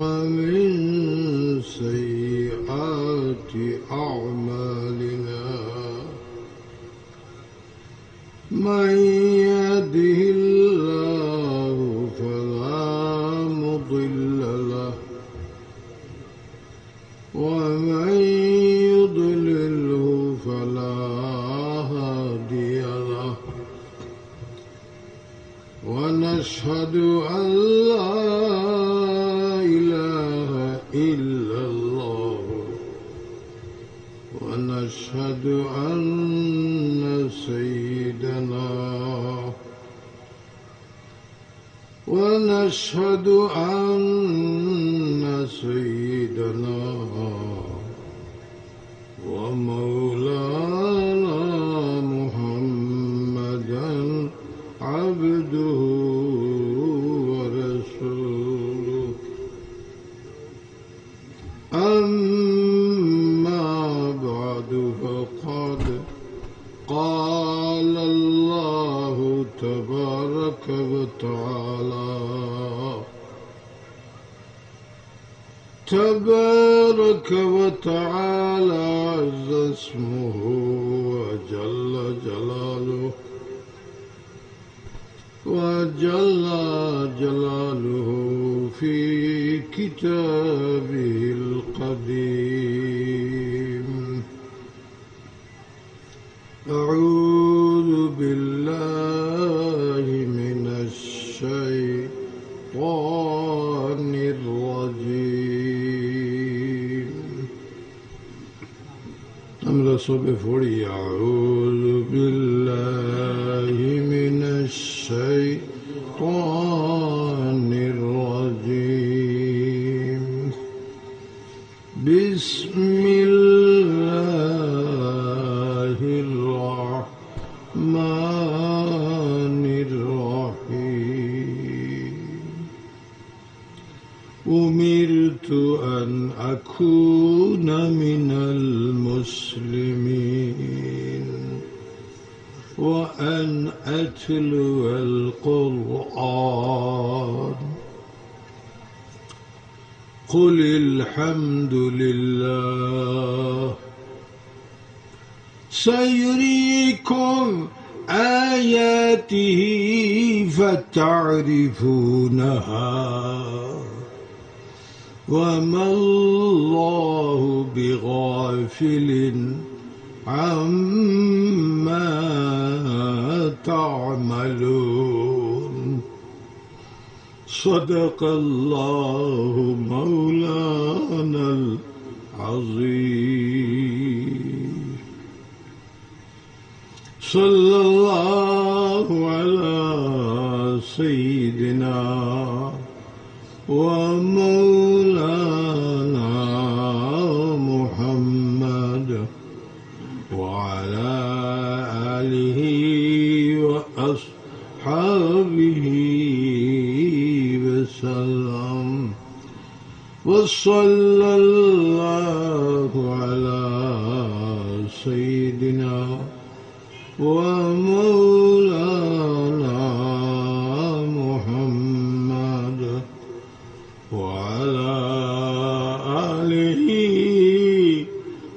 ومن سيئات أعمالنا من يهده الله فلا مضل له ومن يضلله فلا هادي له ونشهد أن لا إله إلا الله ونشهد أن سيدنا ومولانا محمدا عبده ورسوله أما بعد فقد قال الله تبارك وتعالى عز اسمه وجل جلاله في كتابه القديم. أعوذ بالله من الشيطان الرجيم. আমরা সবে পড়ি أعوذ بالله من الشيطان الرجيم. بسم الله الرحمن الرحيم. أمرت أن أكون من المسلمين وأن أتلو القرآن. قل الحمد لله سيريكم آياته فتعرفونها وما الله بغافل عما تعملون. صدق الله مولانا العظيم. صلى الله على سيدنا ومولانا محمد وعلى آله وأصحابه وسلم. وصلى الله على سيدنا ومولانا محمد وعلى آله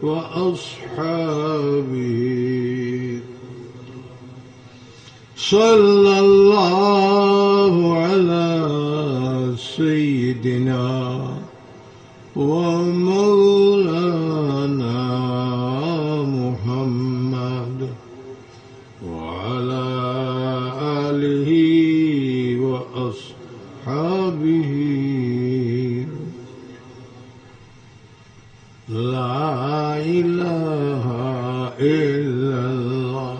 وأصحابه. صلى الله على سيدنا ومولانا محمد وعلى آله وأصحابه. لا إله إلا الله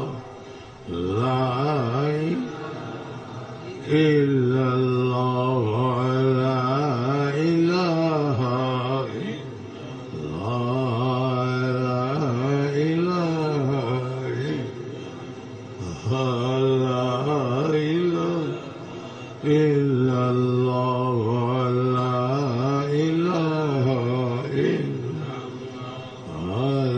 لا إله إلا الله لا إله إلا الله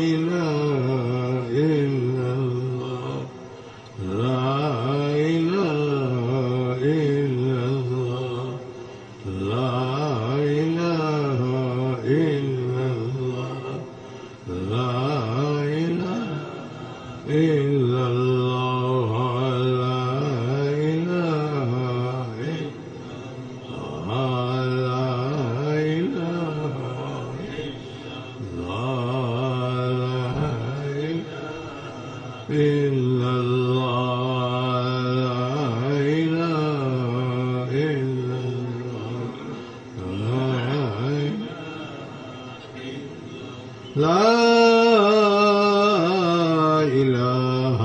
إله إلا الله لا إله إلا الله لا إله إلا الله لا إله إلا الله لا إله إلا الله لا إله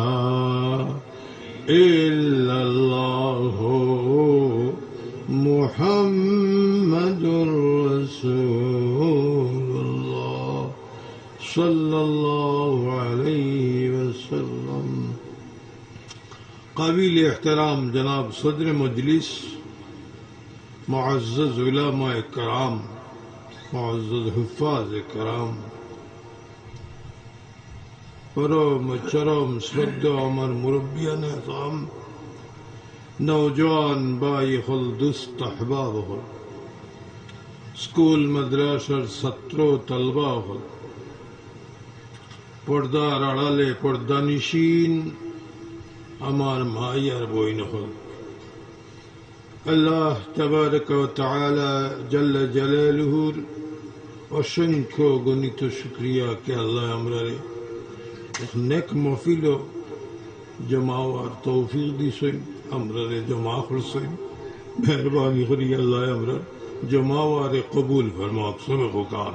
إلا الله محمد رسول الله صلى الله عليه وسلم قابل احترام जनाब सदर मजलिस मुअज़्ज़ज़ उलमा कराम मुअज़्ज़ज़ हुफ़्फ़ाज़ कराम परम चरम श्रद्धा আমার মুরব্বিয়ান আযম नौजवान भाई हल दुस्त अहबाब हल स्कूल मद्रासार छात्र तलबा हल पर्दार आड़ाले पर्दानिशीन आमार माई आर बोइन हल अल्लाह तबारक व तआला जल्ल जलालुहुर असंख्य गणित शुक्रिया के अल्लाह আমরারে एक नेक महफिलो जमावार तौफीक दिছেন আমরারে জমা করছেন মেহেরবানি করি আল্লাহ আমরা জমাওয়ারে কবুল ফরমাক সবে হুকাম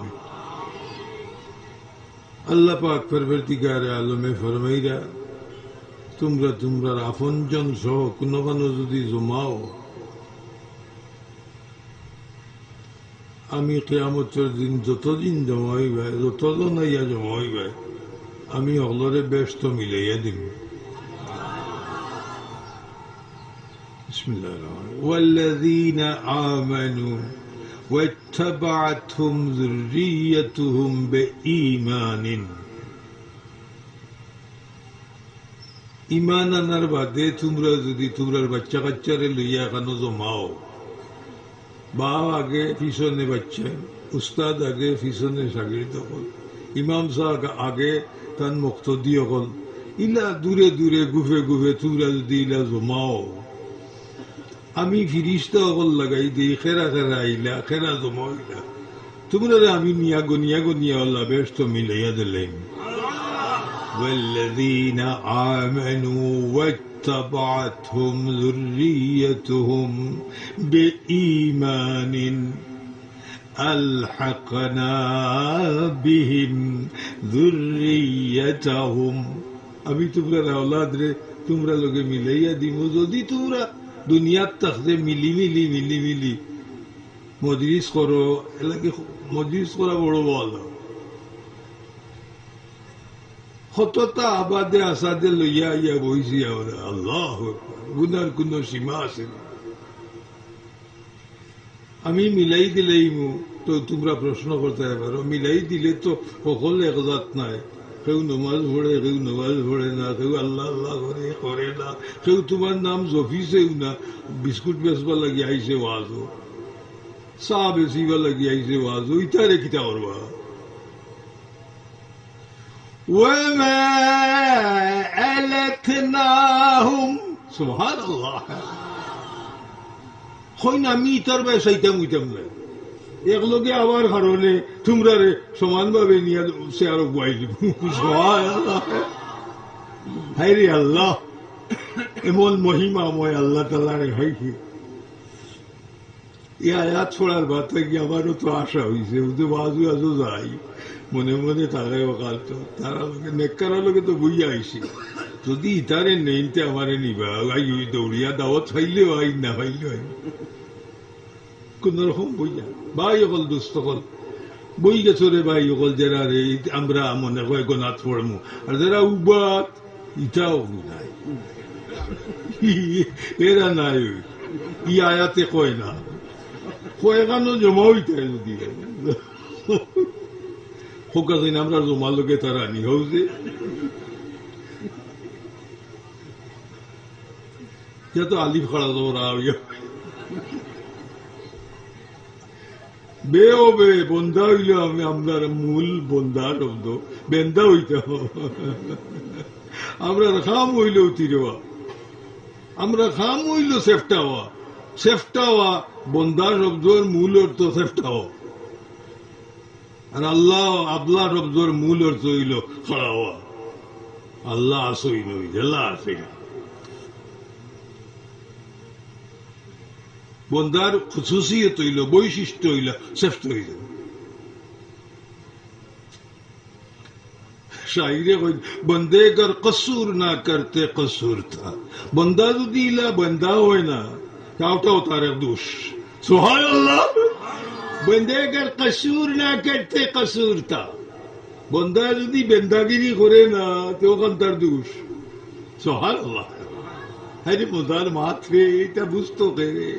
আল্লাহ পাক পরবর্তীগারে আলমে ফরমাইরা তোমরা আপনজন সহ কোনো কোনো যদি জমাও আমি কিয়ামতের দিন যতদিন জমা হইবে যতজন ইয়া জমা হইবে আমি অগলরে ব্যস্ত মিলাইয়া দিব بسم الله الرحمن الرحيم والذين آمنوا واتبعتهم ذريتهم بإيمان ईमान आनार बादे तुमरा যদি তোমরার বাচ্চা কাচ্চারে লইয়া কানো জমাও বাপ আগে পিছনে বাচ্চা উস্তাদ আগে পিছনে শাগির্দ হল ইমাম সাহেব আগে তান মুক্তদি হল ইলা দূরে দূরে গুফে গুফে তোমরা যদি ইলা জমাও আমি ফিরিস্তা হল লাগাই দিই খেরা খেরা আইলা খেরা জমাইলা তোমরা আমি নিয়া গনিয়া আল্লাহ ব্যস্ত মিলাইয়া দিলেন والذين آمنوا واتبعتهم ذريتهم بإيمان ألحقنا بهم ذريتهم अभी तुम्हारा औलाद रे तुम्हारा लोगे मिलाइया दिमो যদি তোমরা দুনিয়াত থাকতে মিলি মজলিস করো এলাকে মজলিস করা বড় ভালো হততা আবাদে আসাদে লইয়া ইয়া বইছি আমরা আল্লাহ গুনার কোন সীমা আছে আমি মিলাই দিলেইমু তো তোমরা প্রশ্ন করতে পারো মিলাই দিলে তো সকল একজাত নাই কেউ নমাজ পড়ে না কেউ আল্লাহ আল্লাহ করে না কেউ তোমার নাম জফিছেও না বিস্কুট বেচবা লাগি আইছে ওয়াজও চাহ বেচিবা লাগি আইছে ওয়াজও ইটারে কিতা করবা وما ألتناهم سبحان الله হইন আমি তার বেসাইতাম না একলগে আবার কারণে তোমরা রে সমানভাবে নিয়ে সে আরো গুয়াই দিব হাইরে আল্লাহ এমন মহিমাময় আল্লাহ তাআলারে হইছে এই আয়াত ছোড়ার বাদ থেকে আমারও তো আশা হয়েছে তো বাজু যাই মনে মনে তারাই অকাল তো তারা লোকে নেককার লোকে তো বইয়া আইসি যদি ইতারে নেইতে আমারে নিবা দৌড়িয়া দাওয়াত ফাইলেও আই না ফাইলেও আই কোন রকম বইয়া ভাই অকল দুস্থ কল বই গেছো রে ভাই অকল যারা রে আমরা মনে হয় গোনাথ পড়মু আর যারা উবাত ইটাও নাই এরা নাই ই আয়াতে কয় না কয় কেন জমা হইতে যদি হোকা দিন আমরা জমা লোকে তারা আনি হচ্ছে যা তো আলিফ খাড়া দৌড়া বে ও বে বন্ধা হইল আমি আপনার মূল বন্ধা শব্দ বেন্দা হইতে আমরা খাম হইল তিরোয়া আমরা খাম হইল সেফটাওয়া সেফটাওয়া বন্ধা শব্দর মূল অর্থ সেফটাওয়া আর আল্লাহ আবলা শব্দর মূল অর্থ হইল খাড়াওয়া আল্লাহ আসই নই আল্লাহ আসে বন্দার খুসুসিয়ত হইল বৈশিষ্ট্য হইল শ্রেষ্ঠ হইল शायरे बंदे अगर कसूर ना करते कसूर था बंदा যদি ইলা बंदा হয় না তাও তার দোষ সুবহান আল্লাহ बंदे अगर कसूर ना करते कसूर था बंदा যদি বেন্দাগিরি করে না তো ওখান তার দোষ সুবহান আল্লাহ আরে মোদার মাত্রে এটা বুঝতো করে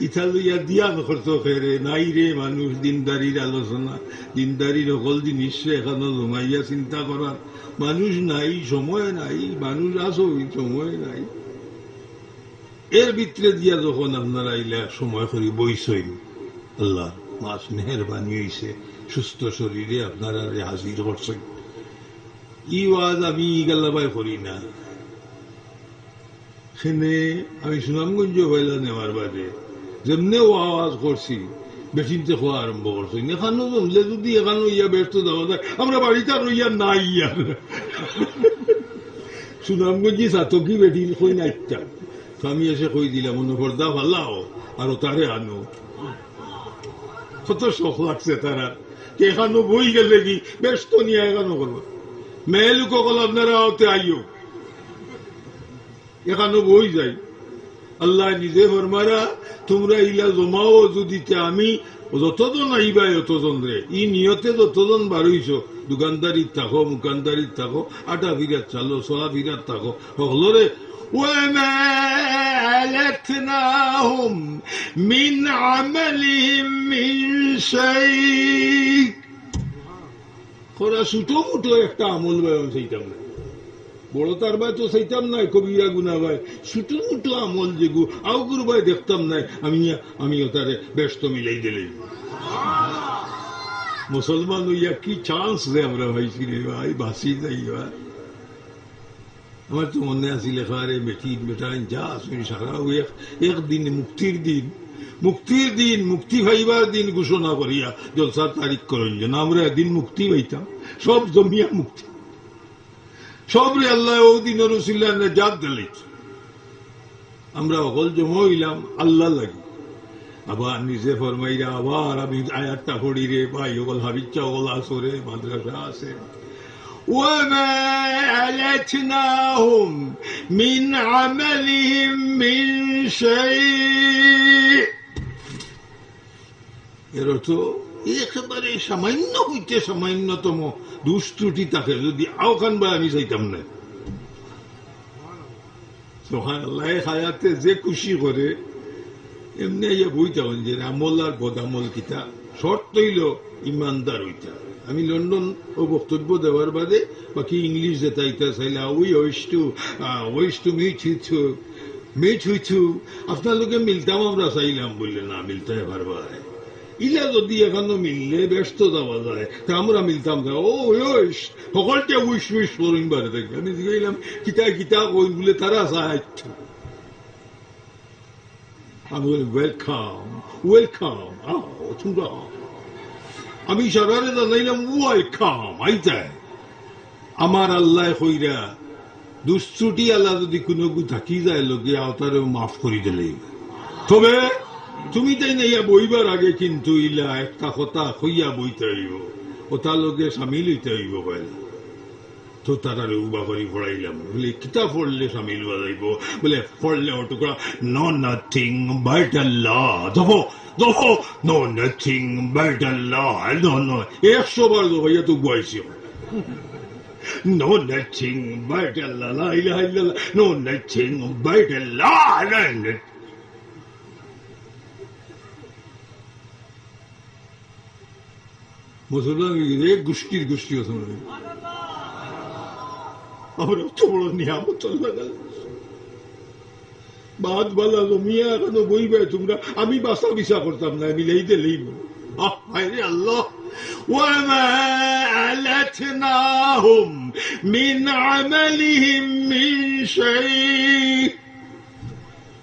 ইতালিয়া দিয়া করতো ফেরে নাই রে মানুষ দিনদারির আলোচনা দিনদারির সকল জিনিস এখানে জমাইয়া চিন্তা করার মানুষ নাই সময় নাই মানুষ আসো সময় নাই এর ভিতরে দিয়া যখন আপনারা আইলা সময় করি বইসই আল্লাহ মাস মেহরবানি হইছে সুস্থ শরীরে আপনারা হাজির করছেন ই ওয়াজ আমি গাল্লাবাই করি না সেনে আমি সুনামগঞ্জ হইলা নেওয়ার বাদে যেমনে ও আওয়াজ করছি বেশিতে খাওয়া আরম্ভ করছি এখানো জমলে যদি এখানো ইয়া ব্যস্ত দেওয়া যায় আমরা বাড়িতে রইয়া নাই ইয়ার সুনামগঞ্জি সাতকি বেটি কই না একটা তো আমি এসে কই দিলাম মনে পর্দা ভালাও আর তারে আনো কত শখ লাগছে তারা এখানো বই গেলে কি ব্যস্ত নিয়ে এখানো করবো মেয়ে লোক কল আপনারা হতে আইও এখানো বই যাই আল্লাহ নিজে ফরমারা তোমরা ইলা জমাও যদি আমি যতজন আইবা অতজন রে ই নিয়তে যতজন বারইছ দোকানদারি থাকো মুকানদারি থাকো আটা বিরাট চালো সোয়া বিরাট থাকো হলরে وما ألتناهم من عملهم من شيء খরা ছোটো মোটো একটা আমল বয়ান সেইটাম না বড় তার ভাই তো সেইটাম নাই কবিরা গুনা ভাই ছোটো মোটো আমল যেগু আউগুর ভাই দেখতাম নাই আমি তারে ব্যস্ত মিলাই দিলেই মুসলমান হইয়া কি চান্স যে আমরা ভাইছি রে ভাই বাসি যাই ভাই আমার তো মনে আছে লেখারে বেটির বেটাই যা শুনি সারা একদিন মুক্তির দিন মুক্তি ভাইবার দিন ঘোষণা করিয়া জলসার তারিখ করেন যেন আমরা একদিন মুক্তি পাইতাম সব জমিয়া মুক্তি সবরে আল্লাহ ও দিন রসুল্লাহ জাত দিলে আমরা অকল জমা হইলাম আল্লাহ লাগি আবার নিজে ফরমাইরা আবার আমি আয়াতটা পড়ি রে ভাই ওগল হাবিচ্ছা ওগল আসরে মাদ্রাসা আছে وما ألتناهم من عملهم من شيء এর তো একেবারে সামান্য হইতে সামান্যতম দুষ্টুটি থাকে যদি আওখান বা আমি চাইতাম না সুবহানাল্লাহ হায়াতে যে খুশি করে এমনি ইয়া বইতে হন যে আমল আর বদামল কিতা শর্ত হইল ইমানদার হইতা আমি লন্ডন ও বক্তব্য দেওয়ার বাদে বাকি ইংলিশ যেতাইতে চাইলা ওইস টু মিট হইছু আপনার লোকে মিলতাম আমরা চাইলাম বললে না মিলতে পারবা ইলা যদি এখনো মিললে ব্যস্ত যাওয়া যায় তা আমরা মিলতাম না ও সকলটা উইশ উইশ করিম বারে থাকি আমি জিগাইলাম কিতা কিতা কই বলে তারা চাই আমি বলি ওয়েলকাম তোমরা আমি সারারে জানাইলাম ওয়েলকাম আইতা আমার আল্লাহ কইরা দুশ্চুটি আল্লাহ যদি কোনো থাকি যায় লোকে আওতারে মাফ করি দিলে তবে তুমি তাই না ইয়া বইবার আগে কিন্তু ইলা একটা কথা হইয়া বইতে হইব ও তার লোকে সামিল হইতে হইব বলে তো তারা উবা করি পড়াইলাম বলে কিতাব পড়লে সামিল হওয়া যাইব বলে পড়লে অটুকরা নো নাথিং বাট আল্লাহ দেখো know nothing but Allah no 100 বার হইয়া তো বয়সী নো নাথিং বাট আল্লাহ লা ইলাহা ইল্লাল্লাহ নো নাথিং বাট আল্লাহ মুসলমান এক গোষ্ঠীর গোষ্ঠী মুসলমান আমরা অত বড় নিয়ামত লাগাল বাদ বালা জমিয়া এখনো বইবে তোমরা আমি বাসা বিসা করতাম না আমি লেইতে লেইব আল্লাহ وما ألتناهم من عملهم من شيء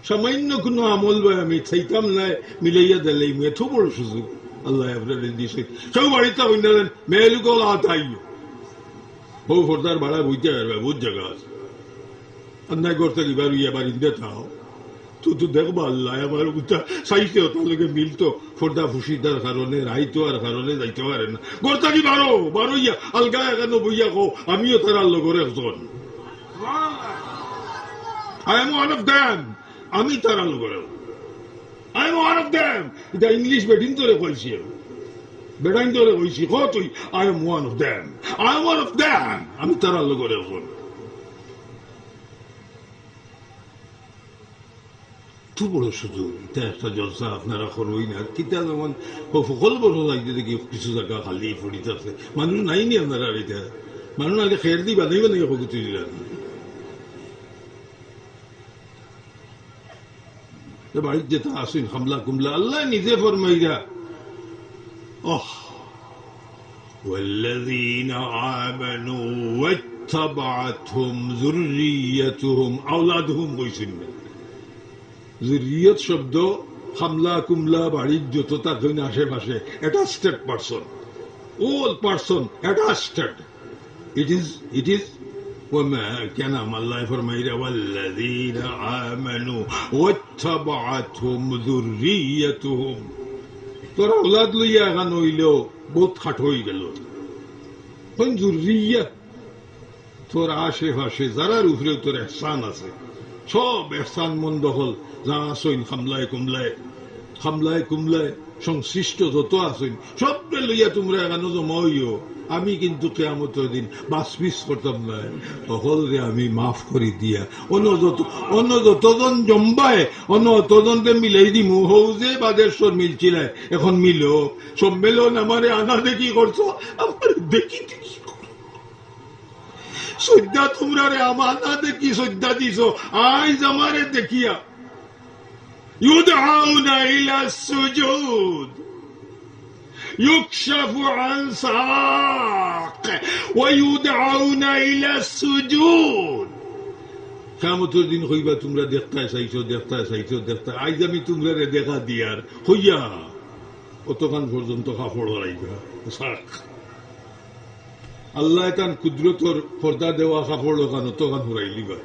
সামান্য কোন আমল ভাই আমি চাইতাম না মিলাইয়া দিলেই এত বড় সুযোগ আল্লাহ আপনাদের দিয়েছে সব বাড়িতে বললেন মেয়েলুকো আতাইও ও ফোরদার ভাড়া বুঝতে পারবে বহুত জায়গা আছে অন্যায় করতে এবার এবার ইন্দে থাও তো দেখবো আল্লাহ আমার চাইতে তার লোকে মিলতো ফোরদা ফুসিদার কারণে রাইতোয়ার কারণে যাইতে পারে না গর্তাকি বারো ইয়া আলগা এখানে বইয়া কো আমিও তার লোকের একজন I am one of them আমি তার লোকের I am one of them এটা ইংলিশ বেটিং তোরে কইছি বেটাইন তোরে কইছি ক তুই I am one of them I am one of them আমি তার লোকের একজন বড় সুযোগ এটা একটা জলসা আপনারা করবই না কিতা যেমন সকল বড় লাগছে দেখি কিছু জায়গা খালি পড়িতেছে মানুষ নাই নি আপনারা এটা মানুষ আগে খের দি বাঁধাইবে নাকি কিছু দিলেন বাড়ির যেটা আসুন হামলা কুমলা আল্লাহ নিজে ফরমাইরা والذين آمنوا واتبعتهم ذريتهم أولادهم বইছেন জুরিয়ত শব্দ হামলা কুমলা বাড়ির যত তার জন্য আশেপাশে attached person all person attached it is وما كان الله فرمائے والذين آمنوا واتبعتهم ذريتهم তোরা اولاد লইয়া গান হইলেও বহুত খাট হয়ে গেল কোন জুরিয়ত তোর আশেপাশে যারার উপরে তোর ইহসান আছে সব এহসান মন্দ হল যা আসইন হামলায় কুমলায় সংশ্লিষ্ট যত আসইন সবকে লইয়া তোমরা এখানে জমা হইও আমি কিন্তু কিয়ামতের দিন বাসপিস করতাম না সকলরে আমি মাফ করে দিয়া অন্য যতজন জম্বায় অন্য তদন্তে মিলাই দিমু হৌ যে বাদেশ্বর মিলছিল এখন মিল সম্মেলন আমারে আনা দেখি করছো আমার দেখি শ্রদ্ধা তোমরা রে আমার না দেখি শ্রদ্ধা দিছ আজ আমারে দেখিয়া ইউদআউনা ইলা সুজুদ ইউকশাফু আন সাক ওয়া ইউদআউনা ইলা সুজুদ কিয়ামতের দিন কইবা তোমরা দেখতে চাইছো আজ আমি তোমরা রে দেখা দিয়ার হইয়া অতক্ষণ পর্যন্ত কাপড় রাইবা সাক আল্লাহ কান কুদরতর পর্দা দেওয়া কাপড় কান অতখান হুরাইলিবা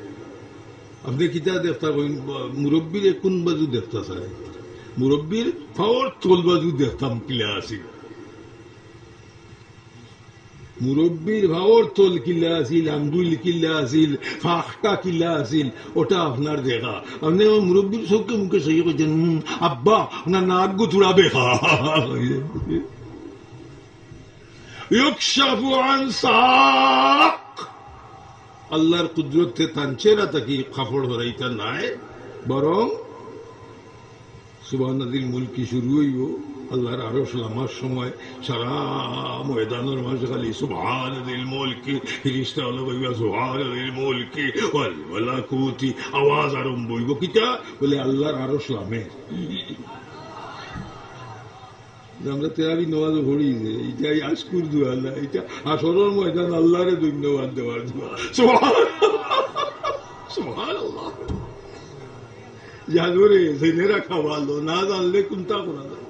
আপনি কিতা দেখতা মুরব্বীর কোন বাজু দেখতা চাই মুরব্বীর ফাওয়ার তোল বাজু দেখতাম কিলা আছিল মুরব্বীর ভাওয়ার তোল কিলা আছিল আঙ্গুল কিলা আছিল ফাঁকটা কিলা আছিল ওটা আপনার দেখা আপনি মুরব্বীর চোখে মুখে সেই করছেন আব্বা আপনার নাক গুথুড়া বেখা ইউকশাফু আন সাক আল্লাহর কুদরতে তানচেরা তাকি কাপড় হরাইতা নাই বরং সুবহানাল্লাহিল মুলকি শুরু হইব আল্লাহর আরশ লামার সময় সারা ময়দানের মাঝে খালি সুবহানাল্লাহিল মুলকি ফেরেশতা হলো কইবা সুবহানাল্লাহিল মুলকি ওয়াল মালাকুতি আওয়াজ আরম্ভ হইব কিটা বলে আল্লাহর আরশ লামে আমরা তেরাবি নমাজ পড়ি যে এইটাই আজকুর দোয়া না এটা আসরের ময়দান আল্লাহরে ধন্যবাদ দেওয়ার দোয়া সুবহানাল্লাহ জানরে জেনেরা খাওয়ালো না জানলে কোনটা করা যায়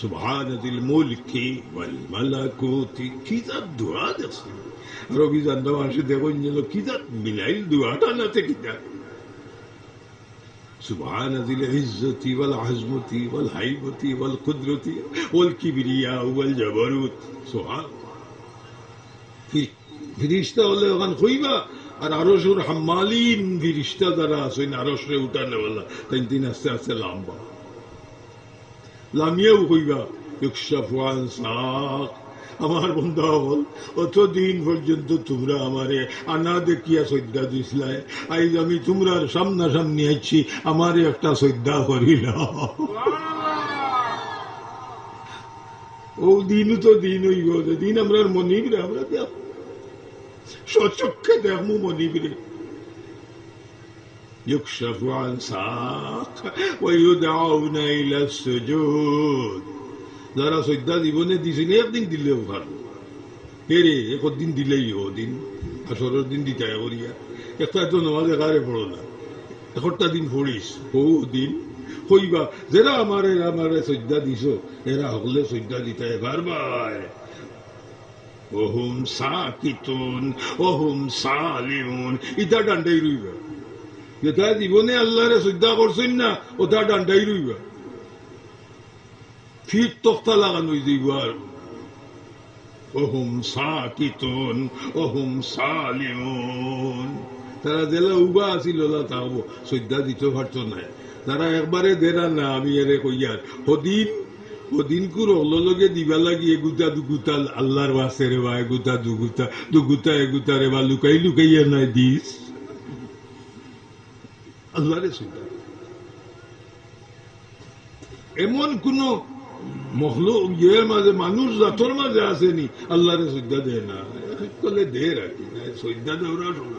সুবহানাল্লাহিল মুলকি ওয়াল মালাকুতি কিতাব দোয়া দেখছি রবি জানবা আসে দেখুন যেন কিতাব মিলাইল দোয়াটা না থেকে কিতাব سبحان ذي العزة والعظمة والهيبة والقدرة والكبرياء والجبروت سبحان ফিরিস্তা হলে ওখান কইবা আর আরশের হাম্মালিন ফিরিস্তা যারা আছেন আরশে উঠানে বলা তাই দিন আস্তে আস্তে লাম্বা লামিয়াও কইবা ইউকশাফু আন সাক আমার বন্ধু হল অতদিন পর্যন্ত তোমরা আমারে আনা দেখিয়া শ্রদ্ধা দিছিলাই আজ আমি তোমরার সামনাসামনি আইছি আমারে একটা শ্রদ্ধা করিল ও দিনও তো দিন হইব, দিন আমরা মনিবরে আমরা দেখ সচক্ষে দেখমু মনিবরে يكشف عن ساق ويدعون إلى السجود যারা সজ্জা জীবনে দিছেন একদিন দিলেও ভালো হেরে একদিন দিলেই দিন আসরের দিন দিতে করিয়া একটা তো নামাজ একারে পড়ো না একটা দিন পড়িস বহু দিন হইবা যারা আমারে সজ্জা দিছ এরা হকলে সজ্জা দিতে বারবার ওহুম সাকিতুন ওহুম সালিমুন ইটা ডান্ডাই রইবা যেটা জীবনে আল্লাহরে শ্রদ্ধা করছেন না ওটা ডান্ডাই রইবা ফিট তক্তা লাগানো যাইব আর ওহুম সাকিতুন ওহুম সালিমুন তারা জেলা উবা আছিল তাহবো শ্রদ্ধা দিতে পারত না তারা একবারে দেরা না আমি এরে কইয়ার ওদিন কুর লগে দিবা লাগি এগুতা দুগুতা আল্লাহর ওয়াসে রে বা এগুতা এগুতা রে বা লুকাইয়া নাই দিস আল্লাহরে শ্রদ্ধা এমন কোন মখলুক ইয়ের মাঝে মানুষ জাতর মাঝে আসেনি আল্লাহরে শ্রদ্ধা দেয় না কলে দে রাখি না শ্রদ্ধা দেওয়া সব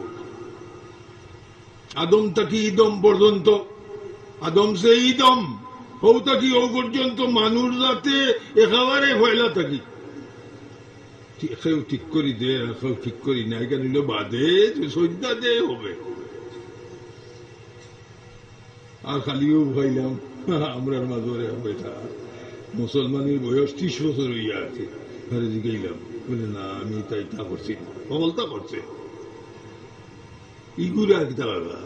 আদম তাকি ইদম পর্যন্ত আদম সে ইদম হৌ তাকি ও পর্যন্ত মানুষ যাতে একেবারে ফয়লা থাকি ঠিক করি দে ঠিক করি না কেন বাদে শ্রদ্ধা দে হবে আর খালিও ভাইলাম আমরার মাঝরে বেটা মুসলমানের বয়স 30 বছর হইয়া আছে ঘরে জিগাইলাম বলে না আমি তাই তা করছি বলতা করছে ইগুরা কিতা বাবা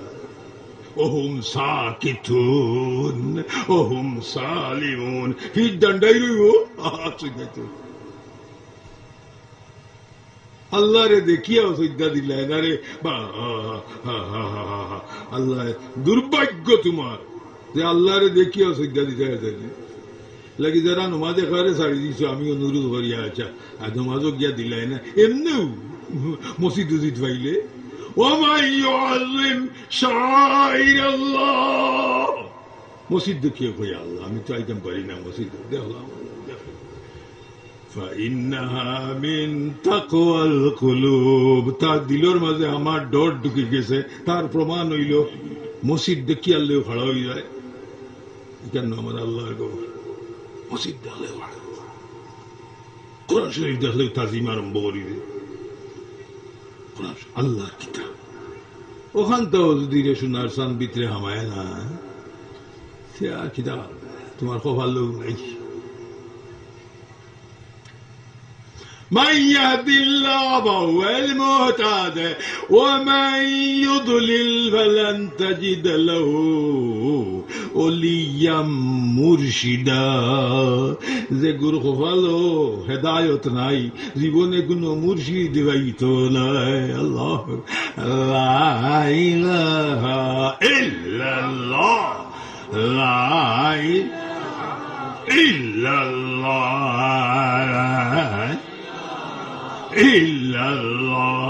ওহুম সাকিতুন ওহুম সালিমুন ফির ডান্ডাই রইব আল্লাহরে দেখিয়াও সজ্জা দিলা না রে আল্লাহ দুর্ভাগ্য তোমার যে আল্লাহরে দেখিয়াও সজ্জা দিতে লাগি যারা নমাজে খারে ছাড়ি দিছ আমি অনুরোধ করিয়া আচ্ছা আর নমাজও গিয়া দিলাই না এমনিও মসজিদ উজিদ পাইলে মসজিদ দেখিয়ে কই আল্লাহ আমি তো আইতাম পারি না মসজিদ দেখলাম তার দিলর মাঝে আমার ডর ঢুকে গেছে তার প্রমাণ হইল মসজিদ দেখি আল্লেও ভাড়া হয়ে যায় কেন আমার আল্লাহর গো মসজিদ দেখলে ভাড়া কোরআন শরীফ দেখলেও তাজিম আরম্ভ করিবে আল্লাহর কিতাব ওখান তো যদি রে সোনার চান ভিতরে হামায় না সে আর কিতাব তোমার কপাল লোক নাই من يهد الله فهو المهتد ومن يضلل فلن تجد له وليا مرشدا যে গুরু কপালো হেদায়ত নাই জীবনে কোনো মুর্শিদ পাইতো নাই আল্লাহ লা ইলাহা ইল্লাল্লাহ লা ইলাহা ইল্লাল্লাহ ইল্লাল্লাহ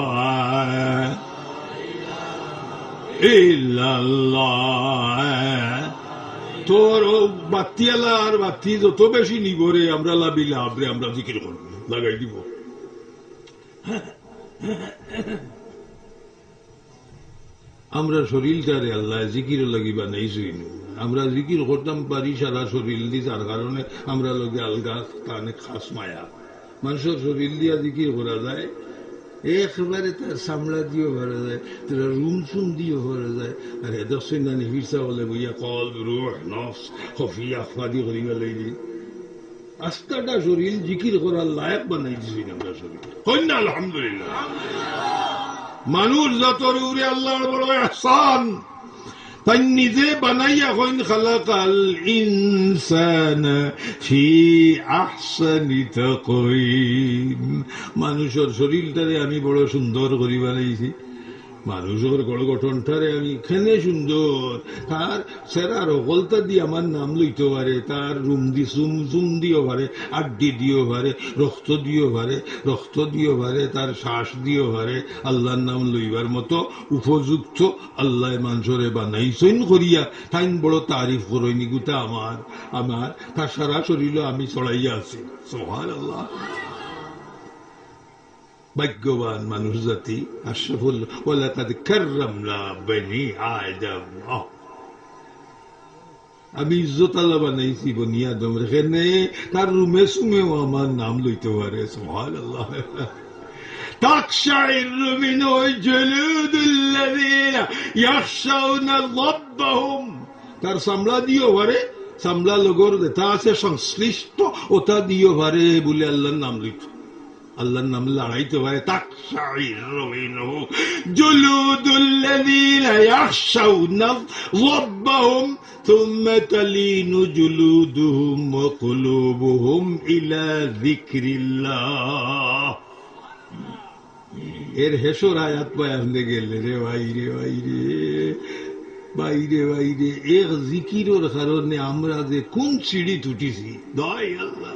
ইল্লাল্লাহ তোর বাতিয়ালা আর বাতি যত বেশি নিবরে আমরা লাভি লাভরে আমরা জিকির করব লাগাই দিব আমরা শরীরটারে আল্লাহ জিকির লাগিবা নাই আমরা জিকির করতাম পারি সারা শরীর দি যার কারণে আমরা লগে আলগা কানে খাস মায়া মানুষের শরীর দিয়া জিকির করা যায় একেবারে তার সামলা দিয়েও ভরা যায় তারা রুম চুম দিয়েও ভরা যায় আর হেদর্শন নানি ফিরসা বলে বইয়া কল রুহ নফস খফি আফাদি করিবা লাগি আস্তাটা শরীর জিকির করার লায়ক বানাই দিছি আমরা শরীর হই না আলহামদুলিল্লাহ মানুষ যতর উরে আল্লাহর বড় ইহসান তাই নিজে বানাইয়া হইন খালাকাল ইনসান ফি আহসানি তাকওয়িম মানুষের শরীরটারে আমি বড় সুন্দর করে বানাইছি মানুষের গঠনটারে আমি খেনে সুন্দর তার সেরার অকলতা দিয়ে আমার নাম লইতে পারে, তার রুম দি চুম দিও পারে, আড্ডি দিও পারে, রক্ত দিও পারে, রক্ত দিও পারে, তার শ্বাস দিও পারে, আল্লাহর নাম লইবার মতো উপযুক্ত আল্লাহ মানুষরে বানাইছেন করিয়া তাই বড় তারিফ করইনি গুতা আমার আমার তার সারা শরীর আমি চড়াইয়া আছি। সুবহানাল্লাহ। ভাগ্যবান মানুষ জাতি। আশরাফুল ওয়ালাকাদ কাররামনা বনি আদম। আমি ইজ্জত আল্লাহ বানাইছি বনি আদম রেখে তার রুমে সুমেও আমার নাম লইতে পারে। সুবহানাল্লাহ। তাকশাইরু মিনহু জুলুদুল্লাযীনা ইয়াখশাউনা রাব্বাহুম। তার সামলা দিও পারে, সামলা লগর যেটা আছে সংশ্লিষ্ট ওটা দিও পারে বলে আল্লাহর নাম লইতো, আল্লাহর নাম লড়াইতে পারে। তাকশাইরু মিনহু জুলুদুল্লাযীনা ইয়াখশাউনা রাব্বাহুম থুম্মা তালিনু জুলুদুহুম ওয়া কুলুবুহুম ইলা যিকরিল্লাহ। এর হেসর আয়াত পায়াতে গেলে রে ভাই রে ভাই রে বাইরে বাইরে এক জিকিরের কারণে আমরা যে কোন সিঁড়ি তুটিছি। দয় আল্লাহ।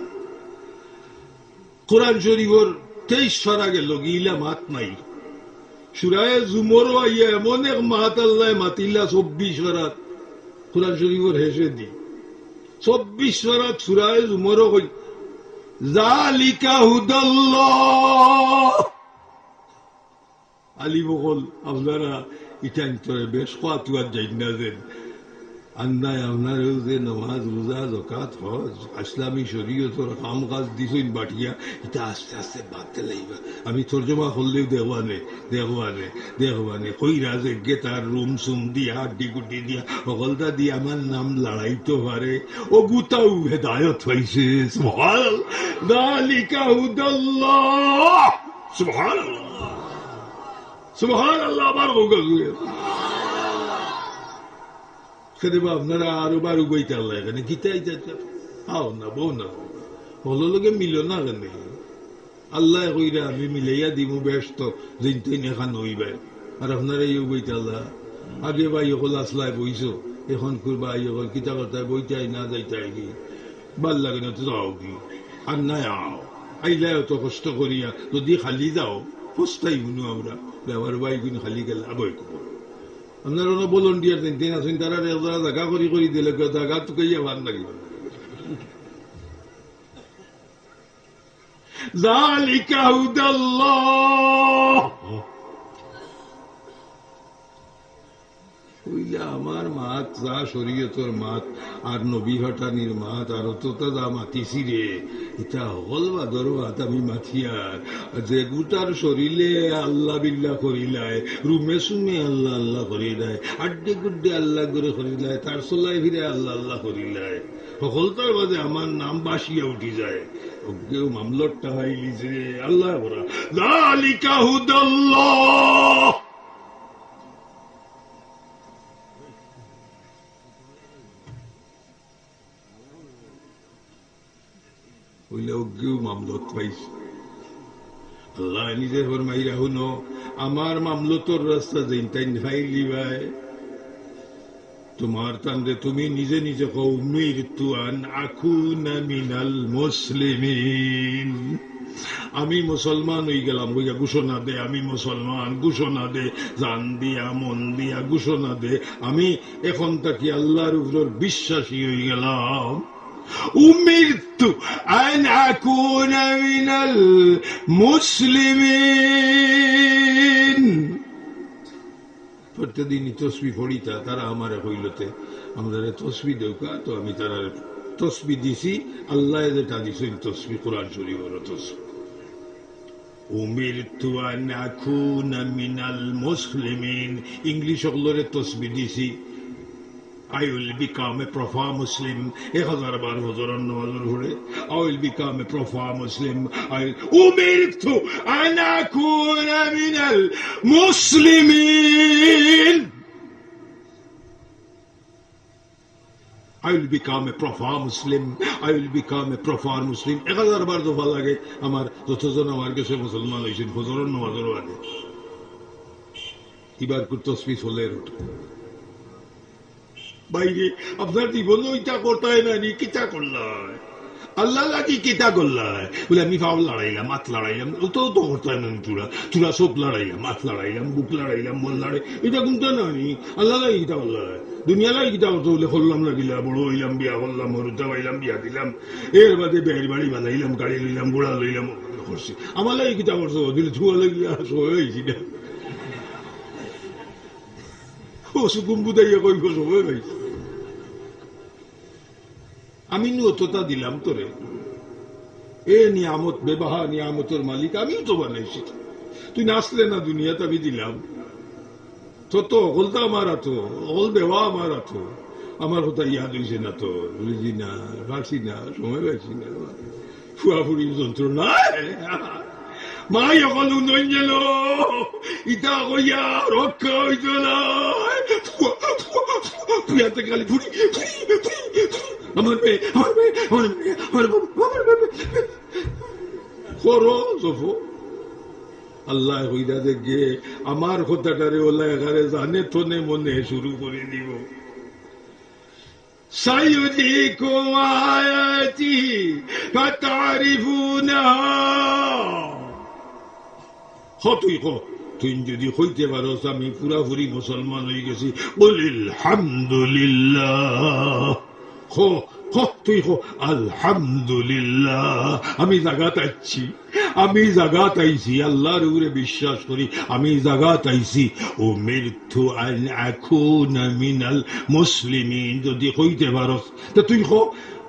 কোরআন শরীফের 23 সূরা গেল গিলা মাত নাই। সূরায়ে জুমর আইয়া এমন এক মাত আল্লাহ মাতিলা 24 সূরাত কোরআন শরীফের হেসে দি 24 সূরাত সূরায়ে জুমর কই যালিকা হুদাল্লাহ। আলী বকল আপনারা ইটান্তরে বেশ কোয়াতুয়ার যাই না দেন আন্নায় আপনার যে নামাজ রোজা যাকাত হজ ইসলামী শরীয়তের কাম কাজ দিছেন বাটিয়া এটা আস্তে আস্তে বাদতে লাইবা। আমি তর্জমা করলেও দেখবানে কইরা যে গে তার রুম সুম দিয়া আড্ডি গুড্ডি দিয়া সকলটা দিয়ে আমার নাম লড়াইতে পারে ও গুতাও হেদায়ত হইছে। সুবহানাল্লাহ। যালিকা হুদাল্লাহ। সুবহানাল্লাহ সুবহানাল্লাহ। আবার আপনারা আরো বারো বইতে আল্লাহ এখানে গীতাই আও না বউ না হলো লোকে মিল না কেন আল্লাহ কইরা আমি মিলাইয়া দিব ব্যস্ত দিন এখান হইবে আর আপনারা এই বইতে আল্লাহ আগে ভাই হল আসলায় বইছো এখন করবা হল কিতা করতে বইটাই না যাইতাই কি ভাল লাগে না তো যাও কি আর নাই আও আইলে অত কষ্ট করিয়া যদি খালি যাও পস্তাই গুনো আমরা ব্যবহার বাই গুণ খালি গেলে আবই আপনারা ভলেন্টিয়ার দিন আছেন তারা জায়গা করি দিলে জায়গা তো কইয়া ভাল লাগে। যালিকা হুদাল্লাহ। আমার মাত যা শরীয়তের মাত আর নবী হটানির মাত আর অতটা যা মাতিছি রে এটা হল বা দরবাত আমি মাথিয়ার যে গুটার শরীরে আল্লাহ বিল্লাহ করিলায় রুমে সুমে আল্লাহ আল্লাহ করিলায় আড্ডে গুড্ডে আল্লাহ করে করিলায় তার চলাই ফিরে আল্লাহ আল্লাহ করিলায় সকলতার বাদে আমার নাম বাসিয়া উঠি যায় কেউ মামলতটা হাইলিছে আল্লাহ বলা যালিকা হুদাল্লাহ। মামলত পাইছে আল্লাহ নিজে ফরমাইরা হুনো আমার মামলতর রাস্তা যেটাই খাইলি ভাই তোমার তান্ডে তুমি নিজে নিজে কও উমিরতু আন আকুনা মিনাল মুসলিমিন। আমি মুসলমান হয়ে গেলাম বইয়া ঘোষণা দে আমি মুসলমান ঘোষণা দে জান দিয়া মন দিয়া ঘোষণা দে আমি এখন তাকি আল্লাহর উপর বিশ্বাসী হয়ে গেলাম। উমিরতু আন আকুনা মিনাল মুসলিমিন। প্রত্যেকদিনই তসবি পড়িতা তারা আমার হইলতে আমাদের তসবি দেউকা তো আমি তারা তসবি দিছি আল্লাহ যেটা দিছেন তসবি কোরআন শরীফের তসবি। উমিরতু আন আকুনা মিনাল মুসলিমিন ইংলিশ হলরে তসবি দিছি I will become a profane Muslim. 1000 বার হযরত নওয়াজের পড়ে I will become a profane Muslim. উমিরতু আন আকুনা মিনাল মুসলিমিন। I will become a profane Muslim. I will become a profane Muslim. 1000 বার দফা লাগে আমার যতজন আমার কাছে মুসলমান হইছেন হযরত নওয়াজের আগে এবার তসবি চলে ওঠে বাইরে আপনার জীবন ওইটা করতে না নি কিতা করলাই আল্লাহ লাগি কিতা করলাই বলে আমি ফাউল লড়াইলাম মাত লড়াইলাম তো তো করতে না চূড়া চূড়া সব লড়াইলাম মাত লড়াইলাম বুক লড়াইলাম মন লড়াই এটা কোনটা না নি আল্লাহ লাগি কিতা করলাই দুনিয়া লাগি কিতা করতে বলে করলাম লাগিলা বড় হইলাম বিয়া করলাম মরুতা পাইলাম বিয়া দিলাম এর বাদে বেড়ি বাড়ি বানাইলাম গাড়ি লইলাম গোড়া লইলাম করছি আমার লাগি কিতা করছো দিলে ছুয়া লাগিয়া হয়েছি না ও সুকুম বুদাইয়া কই গো সবাই গাইছি আমি নততা দিলাম তোরে এ নিয়ামত বেবাহা নিয়ামতের মালিক আমিও তো বানাইছি তুই নাচলে না দুনিয়াতে আমি দিলাম তো অকলটা আমার আতো অকল দেওয়া আমার আতো আমার কথা ইয়াদ হয়েছে না তোর বুঝি না পারছি না সময় পাইছি না ফুয়াফুরি যন্ত্রণা মাই অকল উন্নয়ন গেল ইটা কইয়া রক্ষা হইত না ফুয়াতে খালি ফুরি আমার মেয়ে আমার মেয়ে আমার মেয়ে আমার করো সফো আল্লাহ হইদা দেখে আমার কথাটারে ওলা এখানে জানে থনে মনে শুরু করে দিব সাইয়ুদিকুম আয়াতি ফাতারিফুনাহা তুই তুই যদি হইতে পারস আমি পুরাপুরি মুসলমান হয়ে গেছি বলিল হামদুলিল্লাহ তুই আলহামদুলিল্লাহ আমি জাগাত আইছি আমি জাগাত আইছি আল্লাহর উপরে বিশ্বাস করি আমি জাগাত আইছি ও মৃত্যু আন আকুনা মিনাল মুসলিমিন যদি হইতে পারস তা তুই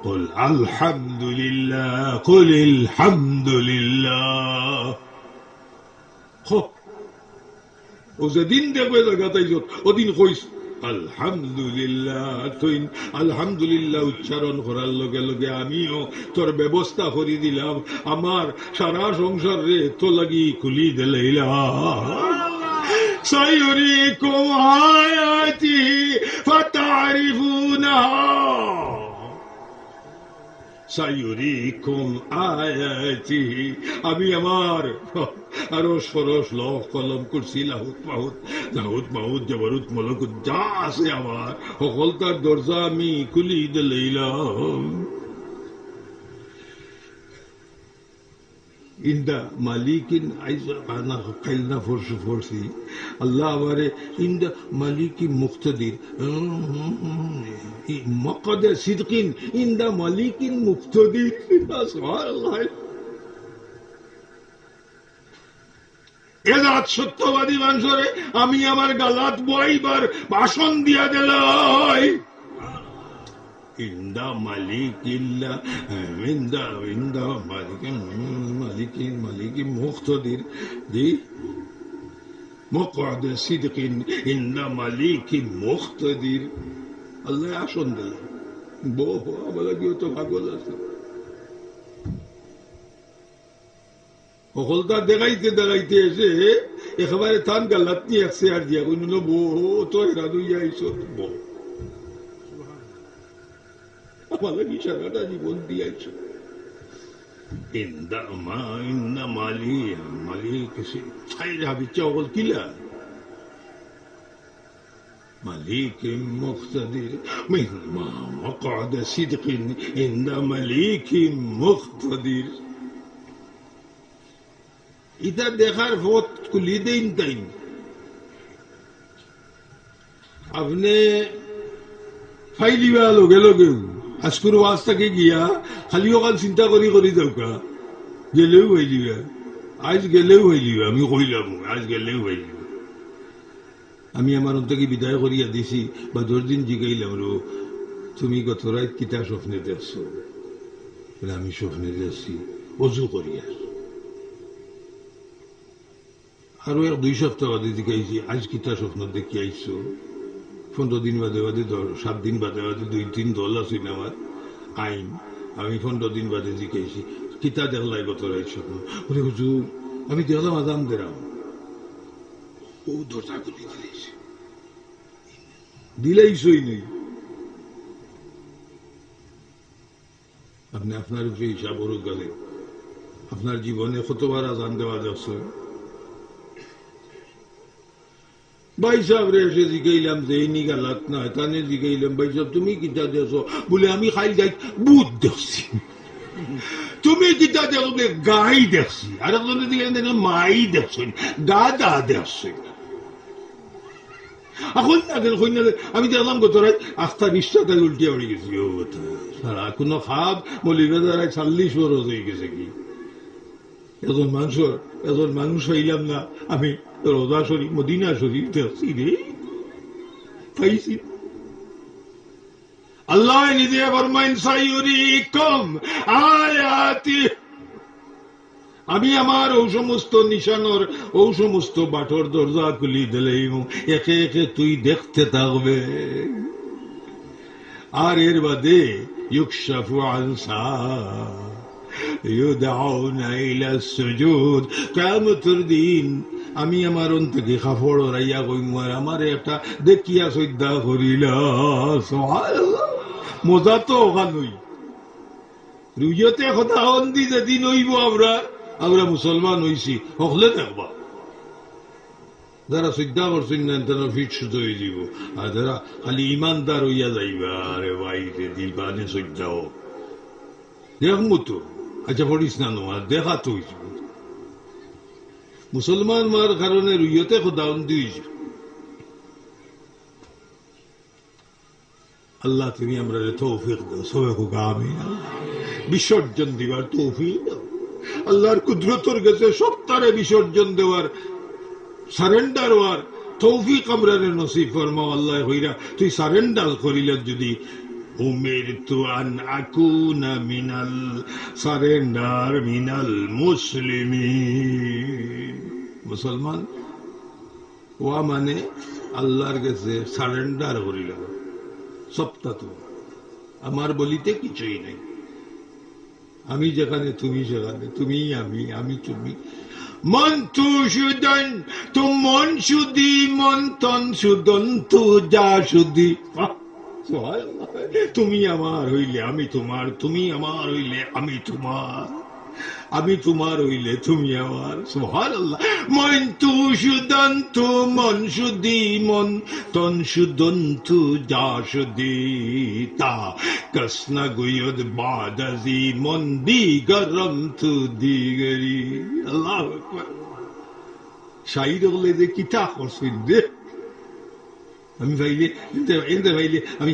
قل الحمد لله قل الحمد لله ও যেদিন দেখবে জাগাত আইছ ওদিন কইস আলহামদুলিল্লাহ তুই আলহামদুলিল্লাহ উচ্চারণ করার লগে লগে আমিও তোর ব্যবস্থা করে দিলাম আমার সারা সংসার রে তো লাগি খুলি দিলাম সাইয়ুরিকুম আয়াতি ফাতারিফুনাহা সাইয়ুরিকুম আয়াতি আমি আমার আরো সরস লহ কলম কুরসি লাহুত মাহুত জবরুত মলকুত যা আছে আমার সকলতার দরজা আমি খুলি দিলাম ইন্দা মালিকিন আইজা কাইলনা ফরসি আল্লাহ আমারে ইন্দা মালিকি মুক্তদির মকদ সিদকিন ইন্দা মালিকিন মুক্তদির সুবহানাল্লাহ এজাত সত্যবাদী মানুষরে আমি আমার গালাত বইবার ভাষণ দিয়া দিলাই ইন্দা মালিকিল্লা ইন্দা মালিকিন মুক্তদির দি মকদ সিদকিন ইন্দা মালিকিন মুক্তদির আল্লাহ আসন দিল বহু আমার গিয়ে তো পাগল আছে সকলটা দেখাইতে এসে একেবারে থান গাল্লাত নিয়ে একসে আর দিয়া কইল বহু তো হেরা দুইয়া আইস বহু আমার লাগি সারাটা জীবন দিয়াইছ ইন্দা মালিক হাবিচ্ছা অকল কিলা مليك مقتدر من مقعد صدق عند مليك مقتدر إذا দেখার ভোট খুলি দেন তাই আপনি ফাইলিবা লগে লগে আজকুর ওয়াজটাকে গিয়া খালি ওখান চিন্তা করি যাওকা গেলেও হইলিবা আজ গেলেও হইলিবা আমি কইলাম আজ গেলেও হইলিবা আমি আমার অন্তকে বিদায় করিয়া দিছি বা 10 দিন জিগাইলাম রো তুমি গত রাত কিতা স্বপ্নে দেখছো বলে আমি স্বপ্নে দেখছি অজু করিয়া আরো 2 সপ্তাহ বাদে জিগাইছি আজ কিতা স্বপ্ন দেখি আইছো 15 দিন বাদে 7 দিন বাদে 2-3 দল আছে আমার আইন আমি 15 দিন বাদে জিগাইছি কিতা দেখলাই গত রাত স্বপ্ন বলে হুজুর আমি দেখলাম আজান দেরাম ও দরজা খুলে দিলেইছই নেই আপনি আপনার উপরে হিসাব গেলে আপনার জীবনে কতবার আজান দেওয়া যাচ্ছে ভাই সাহেব রে এসে জিগাইলাম যে এই নিগালাত না তানে জিগাইলাম ভাই সাহেব তুমি কিতা দেখছো বলে আমি খাই যাই বুধ দেখছি তুমি কিতা দেখবে গাই দেখছি আর একজনে দিলেন মাই দেখছেন গাদা দেখছেন এখন আমি দেখলাম গত রাত 8:20 উল্টিয়া পড়ে গেছি ও কথা সারা কোনো খাব মলিবে দ্বারা 40 বছর হয়ে গেছে কি এজন মানুষ হইলাম না আমি রোজা শরীফ মদিনা শরীফ দেখছি রে পাইছি আল্লাহ নিজে ফরমাইন সাইয়ুরিকুম আয়াতি আমি আমার ও সমস্ত নিশানর ও সমস্ত বাটর দরজা খুলি দিলেই একে একে তুই দেখতে থাকবে আর এর বাদে ইউকশাফু আন ইউদাউনা ইলা সুজুদ কিয়ামতের দিন আমি আমার অন্তকে কাপড় রাইয়া কইম আমার একটা দেখিয়া শ্রদ্ধা করিলা সুবহানাল্লাহ মজা তো ওখানই রুইয়তে কথা অন্দি যেদিন হইব আমরা মুসলমান হইছি হকলে দেখবা যারা শ্রদ্ধা করছেন না তারা ফিট শুধু হয়ে যাব আর যারা খালি ইমানদার হইয়া যাইবা আরে ভাই দিবানে শ্রদ্ধা হোক দেখবো তো আচ্ছা পড়িস না তোমার দেখা তো হয়েছে মুসলমান মার কারণে রুইয়তে খোদাউন দিয়েছে আল্লাহ তুমি আমরা তৌফিক দাও সবাই খুব আমিন বিসর্জন দিবার তৌফিক দাও আল্লাহর কুদরতর কাছে সপ্তাহে বিসর্জন দেওয়ার সারেন্ডার হওয়ার তৌফিক আমরা নসিব ফরমাও আল্লাহ হইরা তুই সারেন্ডার করিলে যদি উমিরতু আন আকুনা মিনাল সারেন্ডার মিনাল মুসলিমিন মুসলমান ওয়া মানে আল্লাহর কাছে সারেন্ডার করিল সপ্তাহ তো আমার বলিতে কিছুই নাই আমি যেখানে তুমি সেখানে তুমি আমি তুমি মন তু সুদন তু মন সুদি মন তন সুদন তু যা সুদি তুমি আমার হইলে আমি তোমার তুমি আমার হইলে আমি তোমার আমি তোমার হইলে তুমি আমার সুবহানাল্লাহ মন তু সুদন্তু মন সুদি মন তন সুদন্তু যা সুদি তা কসনা গুয়দ বাদাজি মন দিগরম তু দিগরি আল্লাহু আকবার শাইর হলে যে কিতা করছেন রে আমি ভাইলে এতে ভাইলে আমি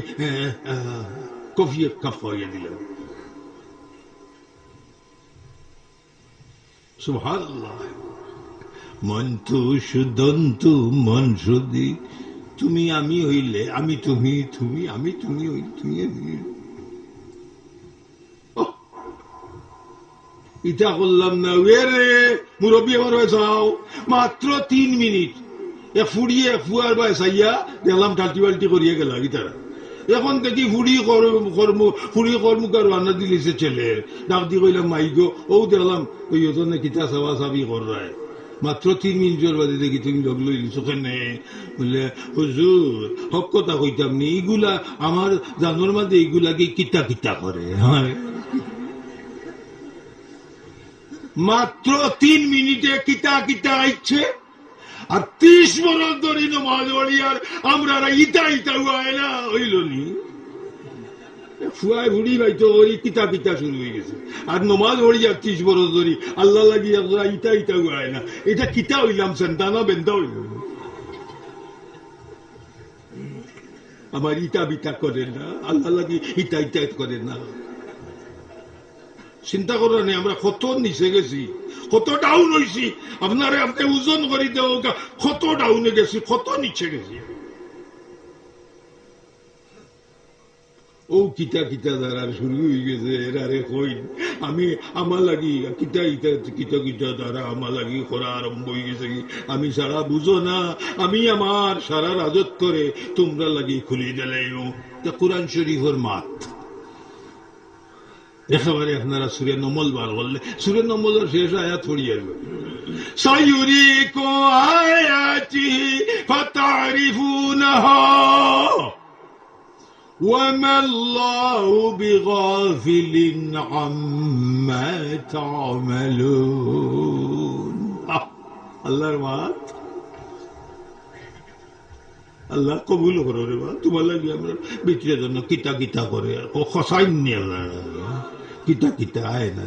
কফি কাপ হইয়া দিলাম সুবহানাল্লাহ মন তু সুদন্তু মন সুদি তুমি আমি হইলে আমি তুমি তুমি আমি তুমি হইলে তুমি ইটা করলাম না রে মুরব্বী আমার যাও মাত্র 3 মিনিট ফুড়িয়ে ফুয়ার বা চাইয়া দেখলাম টাল্টি বাল্টি করিয়ে গেল গিতারা এখন দেখি ফুড়ি কর্মুক আর রান্না দিলিছে ছেলের ডাক দিয়ে কইলাম মাইগো ও দেখলাম ওই ওজনে কিতা চাওয়া চাবি করায় মাত্র 3 মিনিটের বাদে দেখি তুমি লগ লইলিছো কেনে বললে হুজুর হক কথা কইতাম নি এইগুলা আমার জানোর মাঝে এইগুলাকে কিতা কিতা করে মাত্র 3 মিনিটে কিতা কিতা আইছে আর 30 বছর ধরে নমাজ পড়ি আর আমরা ইটা ইটা হয় না হইল নি ফুয়ায় বুড়ি ভাইতো ওই কিতা কিতা শুরু হয়ে গেছে আর নমাজ পড়ি আর 30 বছর ধরে আল্লাহ লাগি ইটা ইটা হয় না এটা কিতা হইলাম সন্তানা বেন্দা হইল আমার ইটা বিটা করেন না আল্লাহ লাগি ইটা ইটা করেন না চিন্তা করা নেই আমরা কত নিচে গেছি কত ডাউন হয়েছি আপনারা আপনি ওজন করে দেও কত ডাউনে গেছি কত নিচে গেছি ও কিতা কিতা দ্বারা শুরু হয়ে গেছে এরারে কইন আমি আমার লাগি কিতা কিতা কিতা দ্বারা আমার লাগি করা আরম্ভ হয়ে গেছে আমি সারা বুঝো না আমি আমার সারা রাজত্বরে তোমরা লাগি খুলি দিলাই কোরআন শরীফের মাত একেবারে আপনারা সূরা নমল বার করলে সূরা নমলের শেষ আয়াত পড়িয়ে সাইয়ুরিকু আয়াতিহি ফাতারিফুনাহা ওয়ামা আল্লাহু বিগাফিলিন আম্মা তা'মালুন আল্লাহর মাত আল্লাহ কবুল করো রে বা, তোমার লাগে আমরা বিক্রির জন্য কিতা কিতা করে খসাই নি আপনারা, কিতা কিতা আয় না,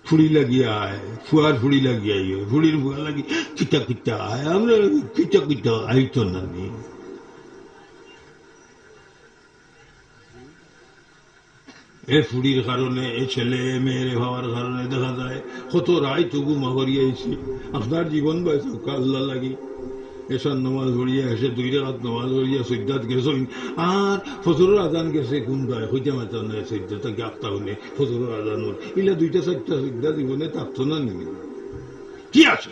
ফুড়ি লাগিয়ে আয়, ফুয়ার ফুড়ি লাগিয়ে আই, ফুড়ির ফুয়া লাগি কিতা কিতা আয়, আমরা কিতা কিতা আইতো না নি। এ ফুড়ির কারণে এ ছেলে মেয়েরে হওয়ার কারণে দেখা যায় কত রায় তবু মাগরিয়াইছি। আপনার জীবন বাইছে আল্লাহ লাগি এসার নমাজ ভরিয়া এসে 2 রাকাত নমাজ ভরিয়া সৈদ্যাত গেছ, আর ফজরের আজান গেছে কোন যায় হইতে মাতা নয় সৈদ্যা গাপ্তা হলে ফজরের আজানোর ইলা 2টা-4টা সৈদ্যা জীবনে থাকতো না নিবি কি আছে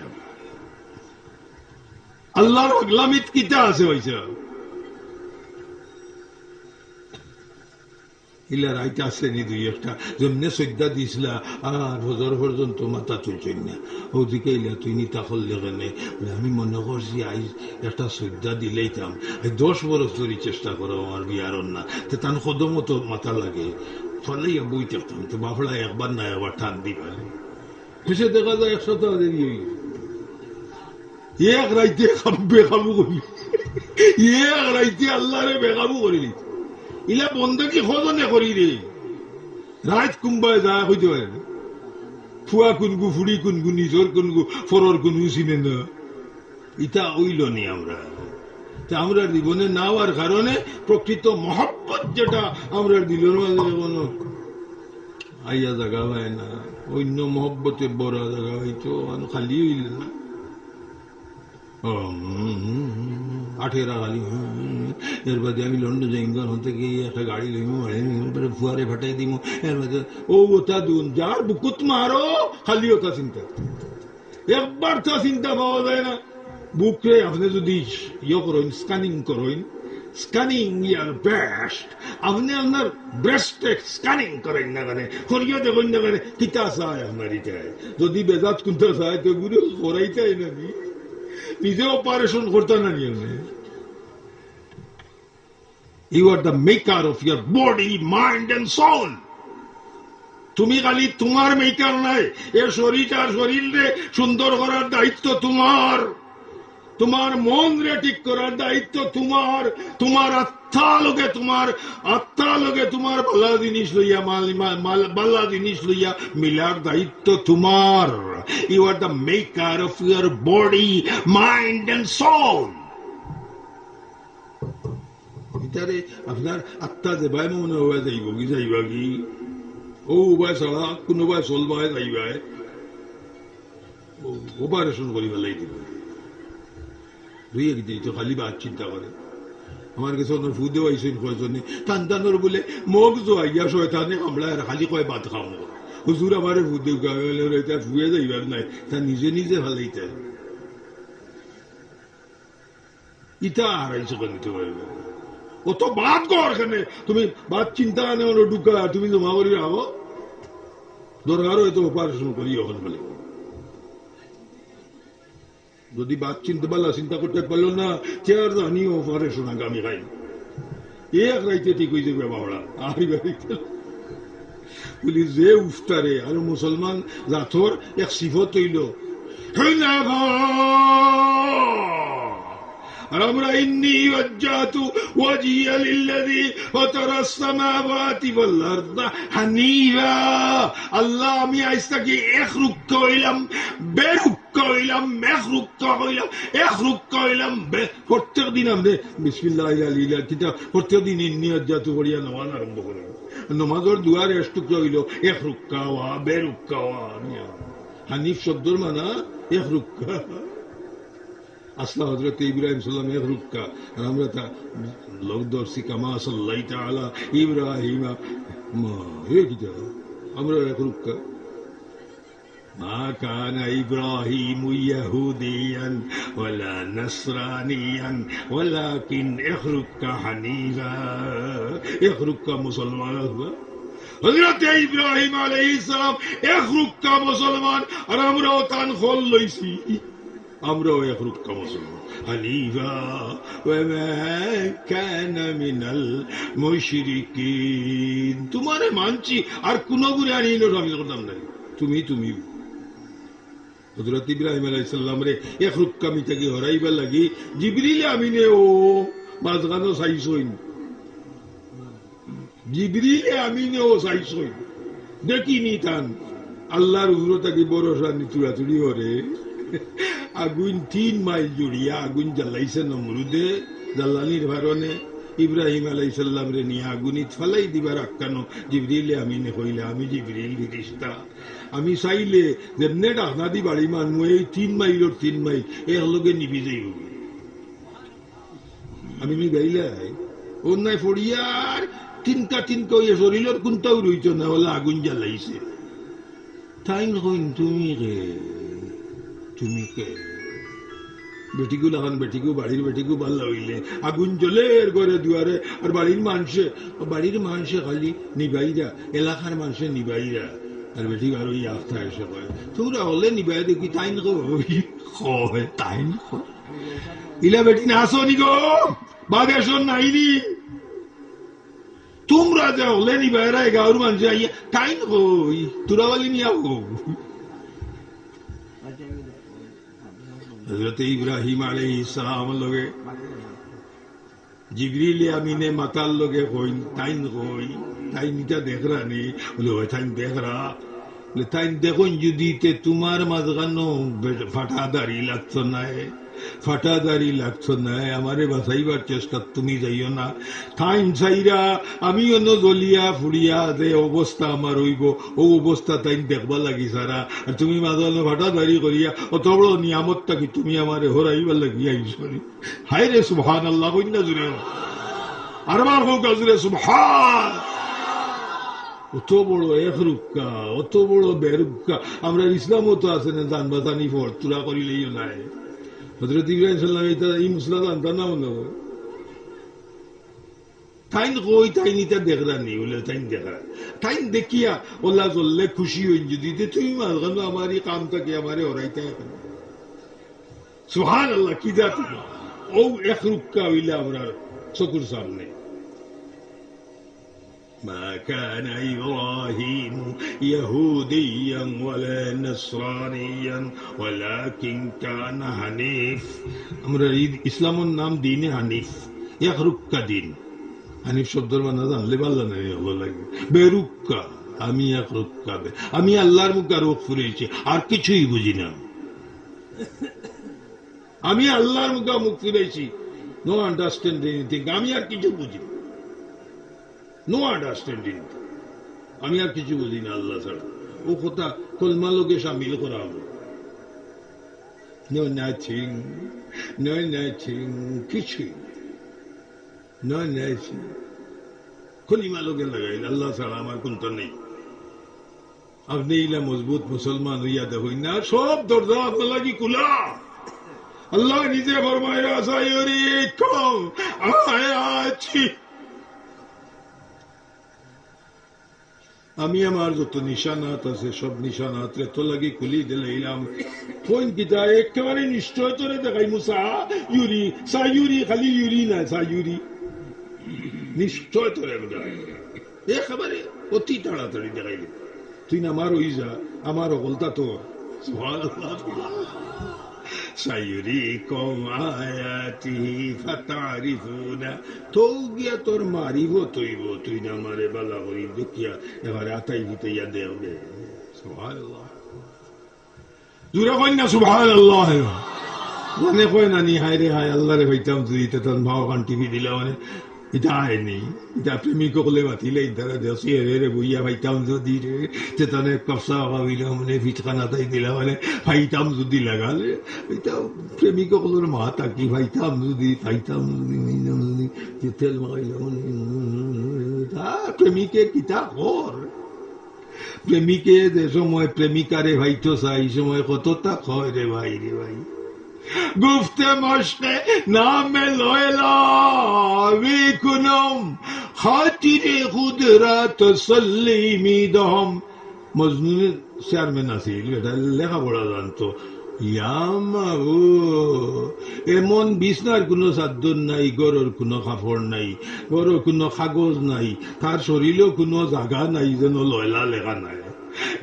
আল্লাহর আগলামিত কিতা আছে হয়েছে ইলা রাইতে আসছে নি 2-1টা যেমনে সৈদ্যা দিছিলা আর ফজর পর্যন্ত মাথা তুলছেন না ওদিকে ইলা তুই নিতা করলে কেনে আমি মনে করছি আজ একটা সৈদ্যা দিলেইতাম 10 বছর ধরে চেষ্টা করো আমার বিয়ার না তো তান কদমও তো মাথা লাগে ফলে বই থাকতাম তো বাফড়া একবার না একবার টান দি পারে খুশি দেখা যায় 1 সপ্তাহ দেরি হয়ে এক রাইতে বেকাবু করি, এক রাইতে আল্লাহরে বেকাবু করি ইলা বন্ধকি খোঁজনে করি রে রাত কুম্বায় যায় হইতে পারে না, ফুয়া কুনগু ফুড়ি কুনগু নিজর কুনগু ফরর কুনগু চিনে না, ইটা ওইল নি আমরা। আমরা জীবনে না হওয়ার কারণে প্রকৃত মহব্বত যেটা আমরা দিলের মাঝে কোনো আইয়া জায়গা হয় না, অন্য মহব্বতে বড় জায়গা হইতো খালি হইল না 18 খালি। এর বাদে আমি লন্ডন যাই ইংল্যান্ড থেকে একটা গাড়ি লইমু ফুয়ারে ফাটাই দিমু, এর বাদে ও ওটা দুন যার বুকুত মারো খালি ওটা চিন্তা, একবার তো চিন্তা পাওয়া যায় না। বুকরে আপনি যদি করেন স্ক্যানিং করেন, স্ক্যানিং ইয়ার বেস্ট, আপনি আপনার ব্রেস্ট স্ক্যানিং করেন না কেন করিয়া দেখেন না কেন কিতা চায় আপনার ইটায়, যদি বেজাত কোনটা চায় তো গুলো করাইতাই না নিজে অপারেশন করতে না নিয়ে। You are the maker of your body, mind and soul. তুমি খালি তোমার মেকার নাই, এ শরীরটার শরীরে সুন্দর করার দায়িত্ব তোমার, তোমার মন রে ঠিক করার দায়িত্ব তোমার, তোমার আত্মা লগে তোমার ভালো জিনিস লইয়া ভালো জিনিস লইয়া মিলার দায়িত্ব তোমার। You are the maker of your body, mind and soul. এটারে আপনার আত্মা যে ভাই মনে হয়ে যাইব কি যাইবা কি ও উপায় ছাড়া কোন উপায় চলবায় যাইবায় অপারেশন করি পেলাই দিব তো খালি বাদ চিন্তা করে। আমার কাছে ফুদেও আইসেন কয়জনে টানটানোর বলে মগ জোয়াইয়া শয়তানে আমরা খালি কয় বাদ খাম হুজুর আমার ফুদে ফুয়ে যাইবার নাই, তা নিজে নিজে ভালাইতে ইটা হারাইছে নিতে পারবে অত বাদ কর কেন তুমি বাদ চিন্তা নেওয়ার ঢুকা তুমি জমা করি আবো দরকার হয়তো অপারেশন করি ওখানে বলে যদি বাদ চিনতে পারলা চিন্তা করতে পারলো না চেয়ার জানি অপারেশন আগামী খাই এক রাইতে ঠিক হয়ে যাবে বাবড়া আরি বাড়িতে বলি যে উফতারে আর মুসলমান জাথর এক সিফত হইল আর আমরা ইন্নী ওয়াজ্জাতু ওয়াজিয়া লিল্লাযী ফাতারা আস-সামাওয়াতি ওয়াল আরদা হানিফা, আল্লাহ আমি আজ থেকে এক রুক্কা হইলাম, বেরুক্কা হইলাম, এক রুক্কা হইলাম। প্রত্যেক দিন আমরা বিসমিল্লাহ ইলা কিতা প্রত্যেক দিন ইন্নী ওয়াজ্জাতু করিয়া নামাজ আরম্ভ করি। নামাজের দুয়ারে এষ্টুকরা হইল এক রুক্কা ওয়া বেরুক্কা ওয়া হানিফ শব্দর মানা এক রুক্কা। আসলা হযরত ইব্রাহিম সাল্লাম এক রুক্কা, আর আমরা তা লোক দর্শি কামা সাল্লাইতা আলা ইব্রাহিম আমরা এক রুক্কা। মা কানা ইব্রাহিম ইয়াহুদিয়ান ওয়ালা নাসরানিয়ান ওয়ালাকিন এক রুক্কা হানিফা, এক রুক্কা মুসলমান। হযরত ইব্রাহিম আলাইহিস সালাম এক রুক্কা মুসলমান, আর আমরাও তান খোল লইছি, আমরাও এক রুক্কা মুসলমান। হানিফা ওয়া মা কানা মিনাল মুশরিকিন, তোমারে মানছি আর কোন গুণে আনিল আমি করতাম না, তুমি হযরত ইব্রাহিম আলাইহিস সালাম রে এক রুক্কামি থেকে হরাইবার লাগি জিবরিল আমিনে ও মাঝখানো চাইছইন, জিবরিল আমিনে ও চাইছইন দেখিনি তান আল্লাহর উপর থাকি ভরসা নি চুরাচুরি হরে আগুন 3 মাইল জুড়িয়া আগুন জ্বালাইছে নমরুদে, জ্বালানির কারণে ইব্রাহিম আলাইহিস সালাম রে নিয়ে আগুনি ফালাই দিবার আক্কানো জিবরিল আমিনে কইলে আমি জিবরিল ফেরেশতা, আমি চাইলে যেমনে ডাকনা দি বাড়ি মানমু এই 3 মাইলের 3 মাইল একলগে নিবি যাইব, আমি নিবাইলাই অন্যায় ফড়িয়ার তিনকা তিনকা ওই শরীরের কোনটাও রইত না, বলে আগুন জ্বালাইছে। তাই নকইন তুমি কে, তুমি কে বেটিকু লাগান, বেটিকু বাড়ির বেটিকু বাল্লা হইলে আগুন জ্বলে এর ঘরে দুয়ারে, আর বাড়ির মানুষে খালি নিবাইরা, এলাকার মানুষে নিবাইরা, আর বেটি আর ওই আস্থা এসে কয় তোমরা হলে নিবাই দেখি তাইন কয় তাইন ইলা বেটি না আসো নি গো বাগেশন নাইনি, তোমরা যা হলে নিবাইরা গাঁর মানুষে আইয়া তাইন কই তোরা বলি নিয়া হো। হযরত ইব্রাহিম আলাইহিস সালাম লগে জিবরিল আমিনে মাতাল লগে কইন তাইন কই তাইন এটা দেখরা নি, বলে ওই তাইন দেখরা, বলে তাইন দেখুন যদি তোমার মাঝখানো ফাটাদারি লাগতো না, ফাটাদারি লাগতো না, আমারে বাঁচাইবার চেষ্টা তুমি যাইও না, তাইন চাইরা আমি অন্য জ্বলিয়া ফুড়িয়া যে অবস্থা আমার হইব ও অবস্থা তাইন দেখবা লাগি সারা, আর তুমি মাঝখানো ফাটাদারি করিয়া অত বড় নিয়ামতটা কি তুমি আমারে হরাইবার লাগিয়া ঈশ্বরী। হায় রে সুবহানাল্লাহ কইনা জুড়ে আর আমার হোক জুড়ে সুবহান। অত বড় এক রুক্কা, অত বড় বেরুক্কা, আমরা ইসলামও তো আছে না জান বাতানি ফর তুলা করিলেই নাই। হযরত ইব্রাহিম সাল্লাম এই মুসলা জানতাম না মনে হয় তাইন কই তাইন ইটা দেখরা নি, বলে তাইন দেখরা, তাইন দেখিয়া ওলা চললে খুশি হইন যদি তুমি মাঝখানো আমার এই কামটাকে আমারে হরাইতে সুবহানাল্লাহ কি জাত ও এক রুক্কা হইলে আমরা চকুর সামনে। ما كان إبراهيم يهوديا ولا نصرانيا ولكن كان حنيف, আমরা ইসলামের নাম দিনে হানিফ, এক রুক্কা দিন। হানিফ শব্দের মানে জানলে ভালো নাই, ভালো লাগবে বেরুক্কা, আমি এক রুক্কা, আমি আল্লাহর মুখে রোগ ফুরেছি আর কিছুই বুঝি না, আমি আল্লাহর মুখে মুখ ফিরেছি, নো আন্ডারস্ট্যান্ড এনিথিং, আমি আর কিছু বুঝি না, নো আন্ডারস্ট্যান্ডিং, আমি আর কিছু বুঝি না আল্লাহ ছাড়া। ও কথা কলমা লোকে সামিল করা হবে, নো নাথিং, নো নাথিং, কিছুই নো নাথিং, কলিমা লোকে লাগাইল আল্লাহ ছাড়া আমার কোনটা নেই। আপনি ইলা মজবুত মুসলমান হইয়া দেখুন না, সব দরজা আপনার লাগি কুলা, আল্লাহ নিজে ফরমায় আছি, আমি আমার যত নিশানাত আছে সব নিশানাত রে তো লাগি খুলি দিলাম, কোন কিতা একেবারে নিশ্চয় তোরে দেখাই মুসা ইউরি সা ইউরি, খালি ইউরি না সা ইউরি, নিশ্চয় তোরে একেবারে অতি তাড়াতাড়ি দেখাইলি, তুই না আমার ওই যা আমার অকলতা তোর। সাইয়ুরিকুম আয়াতিহি ফাতারিফুনা, তো গিয়া তোর মারিব তৈব, তুই না মারে বালা করি দেখিয়া এবারে আতাই দিতে ইয়া দেবে। সুবহানাল্লাহ, জুরা কই না সুবহানাল্লাহ, মনে কয় না নি হায় রে হায় আল্লাহ রে ভাইতাম তুই তখন ভাও কান টিভি দিলা মানে এটা হয়নি, এটা প্রেমিক কলে বাতিলে ইন্টারা দেশি রে বইয়া ভাইতাম যদি রে তেতনে কফসা ভাবিল মানে ভিটখানা তাই দিলা মানে ভাইতাম যদি লাগালে, এটা প্রেমিক কলের মা তাকি ভাইতাম যদি পাইতাম যদি তেল মাইল প্রেমিকের কিতা কর, প্রেমিকে যে সময় প্রেমিকারে ভাইতো চাই সময় কতটা খয় রে ভাই, রে ভাই গুফতে মশকে নামে লয়লা বিকুনম খাতিরে খুদরা তসল্লিমি দহম, মজনুনের চেয়ারম্যান আছিল, এটা লেখাপড়া জানতো, এমন বিছনার কোনো চাদর নাই, গরর কোনো কাপড় নাই, গরর কোনো কাগজ নাই, তার শরীরেও কোনো জায়গা নাই যেন লয়লা লেখা নাই,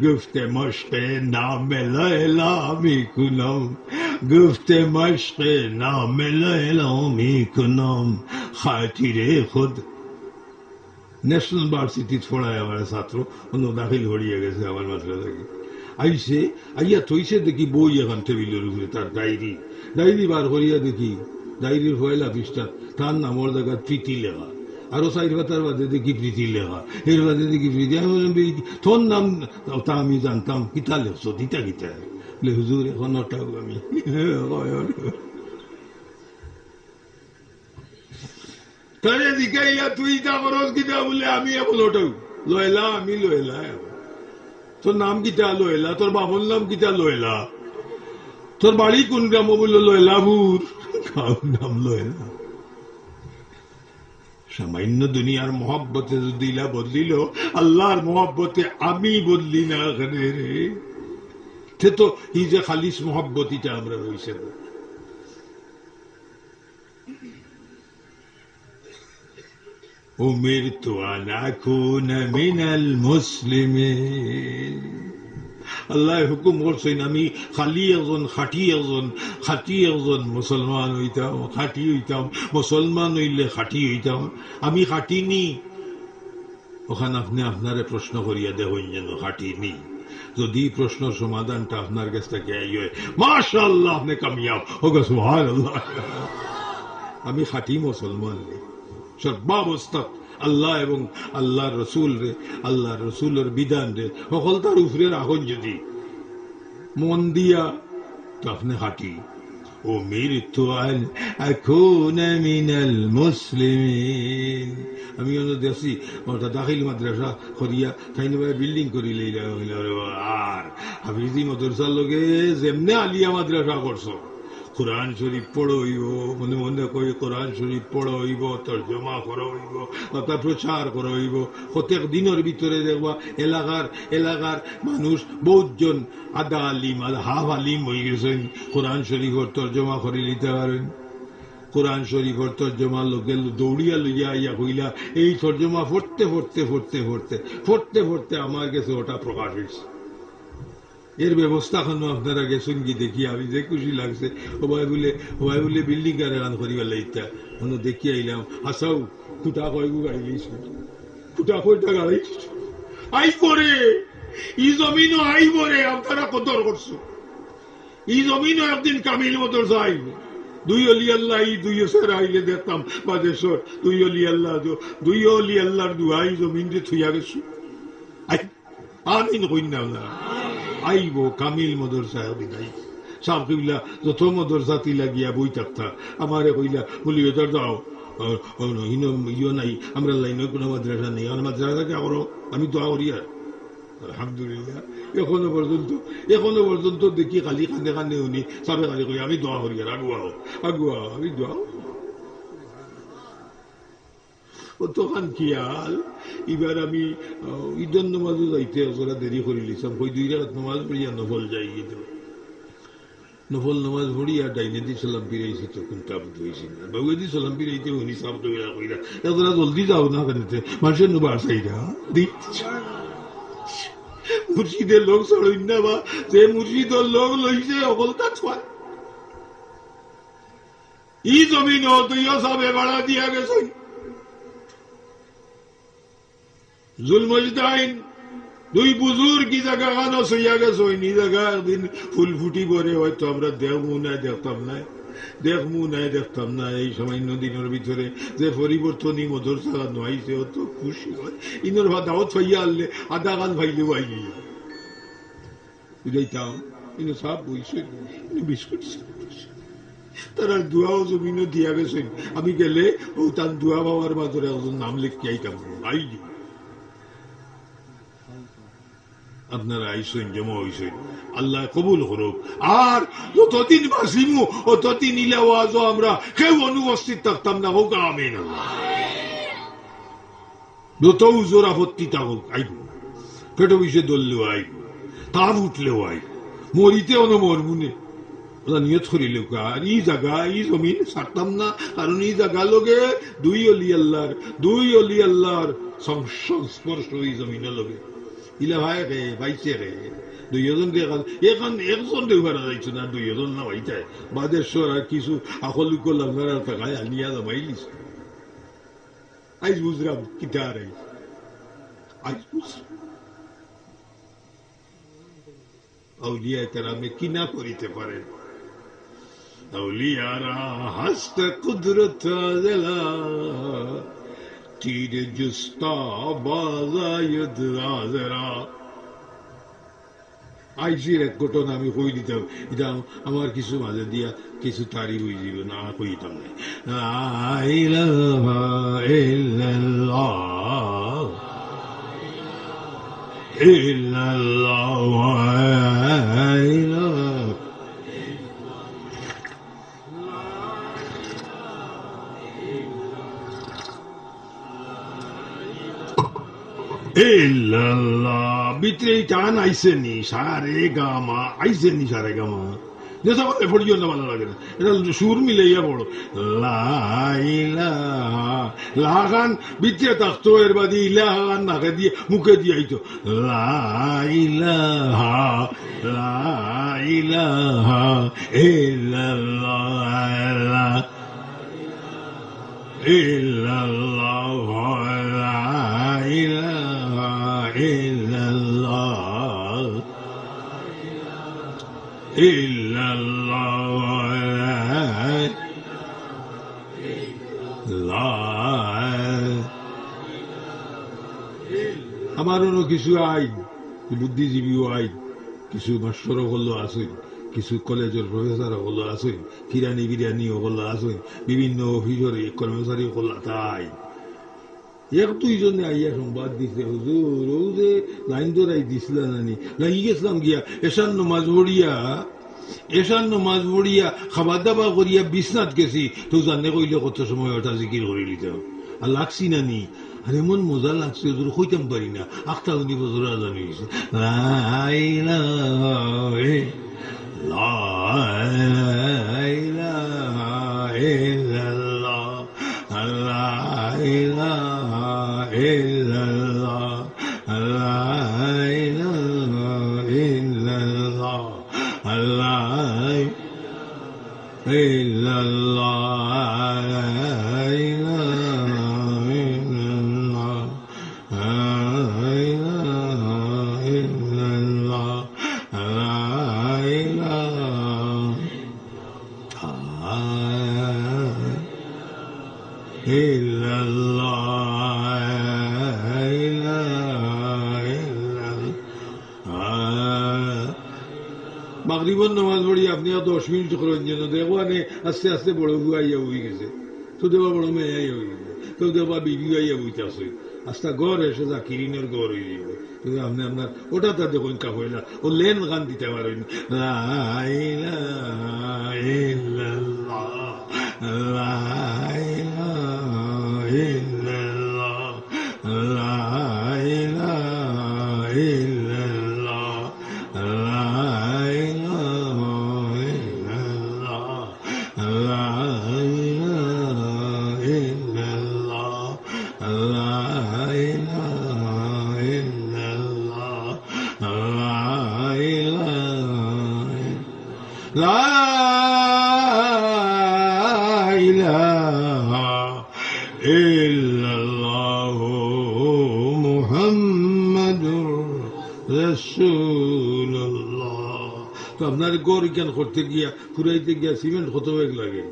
گفته مشق نام لیلا میکنم گفته مشق نام لیلا میکنم خاطر خود ন্যাশনাল ভার্সিটিতে পড়ায় আমার ছাত্র অন্য দাখিল হরিয়ে গেছে আমার মাত্রা থেকে আইসে আইয়া থইছে দেখি বই এখন টেবিলের উপরে তার ডায়েরি বার করিয়া দেখি ডায়েরির পয়লা পৃষ্ঠা তার নামর জায়গা প্রীতি লেখা আরো সাইড পাতার বাদে দেখি প্রীতি লেখা এর বাদে দেখি প্রীতি আমি বললাম তোর নাম তা আমি জানতাম কিতা লেখছো দিতা কিতা বলে হুজুর এখন ওটাও আমি তারে দিকাইয়া তুই তা করস কিতা বলে আমি এখন ওটাও লয়লা আমি লয়লা তোর নাম কিতা লয়লা তোর বাবুর নাম কিতা লয়লা তোর বাড়ি কোন গ্রাম বললো লয়লাপুর নাম লয়লা সামান্য দুনিয়ার মহব্বতে যদি ইলা বদলিল আল্লাহর মহব্বতে আমি বদলি না এখানে রে সে তো এই যে খালিস মহব্বতিটা আমরা রয়েছে أمرت أن أكون من المسلمين আল্লাহ হুকুম করছেন আমি খালি একজন খাঁটি একজন মুসলমান হইতাম খাঁটি হইতাম মুসলমান হইলে খাঁটি হইতাম আমি খাঁটি নি ওখানে আপনি আপনারে প্রশ্ন করিয়া দেখুন যেন খাঁটি নি যদি প্রশ্নের সমাধানটা আপনার কাছ থেকে এই হয় মাশাআল্লাহ আপনি কামিয়াব হোক সুবহানাল্লাহ আমি খাঁটি মুসলমান নি সর্বাবস্থা আল্লাহ এবং আল্লাহর রসুলের বিধান রে সকল তার উপরে রাখুন যদি মন দিয়া তো আপনি হাঁটি ও মৃত্যু এখন মিনাল মুসলিমিন আমি দেখছি ওটা দাখিল মাদ্রাসা করিয়া তাই বিল্ডিং করি আর হাফিজি মাদ্রাসার লগে যেমনে আলিয়া মাদ্রাসা করছো কোরআন শরীফ পড়ো হইব মনে মনে কই কোরআন শরীফ পড়ো হইব তর্জমা করা হইব তা প্রচার করা হইব প্রত্যেক দিনের ভিতরে দেখবা এলাকার মানুষ বহুতজন আদা আলিম হাফ আলিম হয়ে গেছেন কোরআন শরীফের তর্জমা করে নিতে পারেন কোরআন শরীফের তর্জমা লোকে দৌড়িয়া লইয়া ইয়া কইলা এই তর্জমা পড়তে আমার কাছে ওটা প্রকাশ হয়েছে এর ব্যবস্থা কোনো আপনারা গেছেন কি দেখি আমি যে খুশি লাগছে সবাই বলে বিল্ডিং আর রান করিবার ইচ্ছা মানে দেখি আইলাম আসাও খুঁটা কয়গু গাড়ি গেছি খুঁটা কয়টা গাড়ি আই করে ই জমিনও আইব রে আপনারা কদর করছো ই জমিনও একদিন কামিল মতো যাই দুই অলি আল্লাহ দুই স্যার আইলে দেখতাম বাদেশ্বর দুই অলি আল্লাহর দুয়াই জমিন যে থুইয়া গেছো আমিন কইনা না আইব কামিল মদরসা বিদায় সাহ কইলা যত মদরসা তিলা গিয়া বই থাকতা আমারে কইলা বলি এটার যাও ইয় নাই আমরা লাইনে কোনো মাদ্রাসা নেই আমার মাদ্রাসাকে করো আমি দোয়া করি আর আলহামদুলিল্লাহ এখনো পর্যন্ত দেখি খালি কান্দে উনি সবে খালি কই আমি দোয়া করি আর আগুয়াও আমি দোয়া তখন খেয়াল এবার আমি ঈদের নমাজও যাইতে ওরা দেরি করে লিছাম কই 2 রাকাত নমাজ পড়িয়া নফল যাই নফল নমাজ পড়িয়া ডাইনে দি সালাম ফিরাইছি তখন তাবুত হয়েছি না বাবু দি সালাম ফিরাইতে উনি সাব কইরা এতটা জলদি যাও না কেনতে মানুষের নবার চাইরা মুর্শিদের লোক চড়ই না বা যে মুর্শিদের লোক লইছে অকলতা ছয় ই জমিন তুইও সবে ভাড়া দিয়া গেছ জুলমজদাইন দুই বুজুর কি জায়গা গানো সইয়া গেছ নি জায়গা একদিন ফুল ফুটি করে হয়তো আমরা দেখতাম না এই সামান্য দিনের ভিতরে যে পরিবর্তনই মদরসা নইছে অত খুশি হয় ইনোর দাওয়াত ফাইয়া আনলে আধা গান ভাইলেও আইয়া বুঝাইতাম ইনো সব বইছে বিস্কুট তারা দোয়াও জমিনও দিয়া গেছেন আমি গেলে ও তার দোয়া বাবার মাঝে একজন নাম লিখতে আইতাম আইনি আপনারা আইসেন জমা হইছেন আল্লাহ কবুল করুক আর যতদিন বাসিমু ততদিন ইলাওয়াজও আমরা কেউ অনুপস্থিত থাকতাম না হোক আমিন যত জোর আপত্তি থাকুক আইব পেটো বিষে ধরলেও আইব তাপ উঠলেও আইব মরিতে মরমুনে ওরা নিয়ত করিলেও আর ই জায়গা ই জমিন ছাড়তাম না কারণ এই জায়গা লগে দুই অলি আল্লাহর সংস্পর্শ এই জমিনের লগে ইলা ভাই রে ভাইছে রে দুইজন রে এখন একজন রে উবার যাইছো না দুইজন না ভাইটাই বাদেশ্বর আর কিছু আকল করলাম না টাকায় আনিয়া জমাইলিস আইজ বুঝলাম কিতা রে আইজ বুঝলাম আউলিয়া কেরামে কি না করিতে পারেন আউলিয়ারা হাস্তে কুদরত দিলা তীর জুস্তা বাজায়দ রাজরা আইজির এক ঘটনা আমি কই দিতাম এটা আমার কিছু মাঝে দিয়া কিছু তারি হয়ে যাবে না কইতাম না লা ইলাহা ইল্লাল্লাহ ইল্লাল্লাহ ভিতরে টান আইসেনি সারে গামা আইসেনি সারে গামা যেটা বলে পড়িও না ভালো লাগে না এটা সুর মিলাইয়া পড়ো লাগান ভিতরে থাকতো এর বাদে ইলাহান নাকে দিয়ে মুখে দিয়ে আইতো লাইলাহা লাইলাহা ইল্লাল্লাহ ইল্লাল্লাহ illallah আমার অন্য কিছু আইন বুদ্ধিজীবীও আইন কিছু মাস্টার হলো আছেন কিছু কলেজের প্রফেসর হলো আছেন কিরানি বিরিয়ানি হলো আছেন বিভিন্ন অফিসের কর্মচারী হলো তাই এক দুইজনে আইয়া সংবাদ দিছে হুজুর ও যে লাইন ধরাই দিছিল নানি লাগি গেছিলাম গিয়া এশান নমাজ পড়িয়া খাবার দাবার করিয়া বিছনাত গেছি তো জানে কইলে কত সময় ওটা জিকির করে লিতাম আর লাগছি নানি আর এমন মজা লাগছে হুজুর কইতাম পারি না আখটা উনি বছর জানি হয়েছে মাগরিবের নামাজ পড়ি আপনি 10 মিনিট করেন যেন দেখো আস্তে আস্তে বড় বুয়াইয়া হয়ে গেছে তো দেবা বড় মেয়ে হয়ে গেছে তো দেবা বিবি আইয়া বইতে আসে আস্তা গড় এসে যা কিরিনের গড় হয়ে যাবে কিন্তু আপনি আপনার ওটা তার দেখুন কা হইলা ও লেন গান দিতে পারেন আপনার গড় জ্ঞান করতে গিয়া ফুরাইতে গিয়া সিমেন্ট কত বেগ লাগে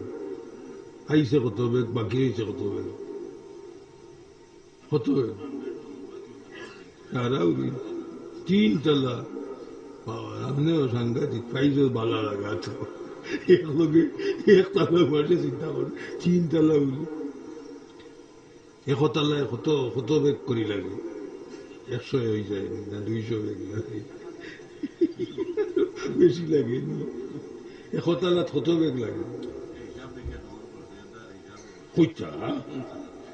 আইসে কত বেগ বাকি হয়েছে কত বেগ কত বেগ 3 তলা আপনিও সাংঘাতিক প্রাইজও ভালো লাগা তো একতলা বসে চিন্তা করে 3 তলা বলি একতলায় কত বেগ করি লাগে 100 হয়ে যায় না 200 বেগ লাগে বেশি লাগে একতলাত কত বেগ লাগে কইতা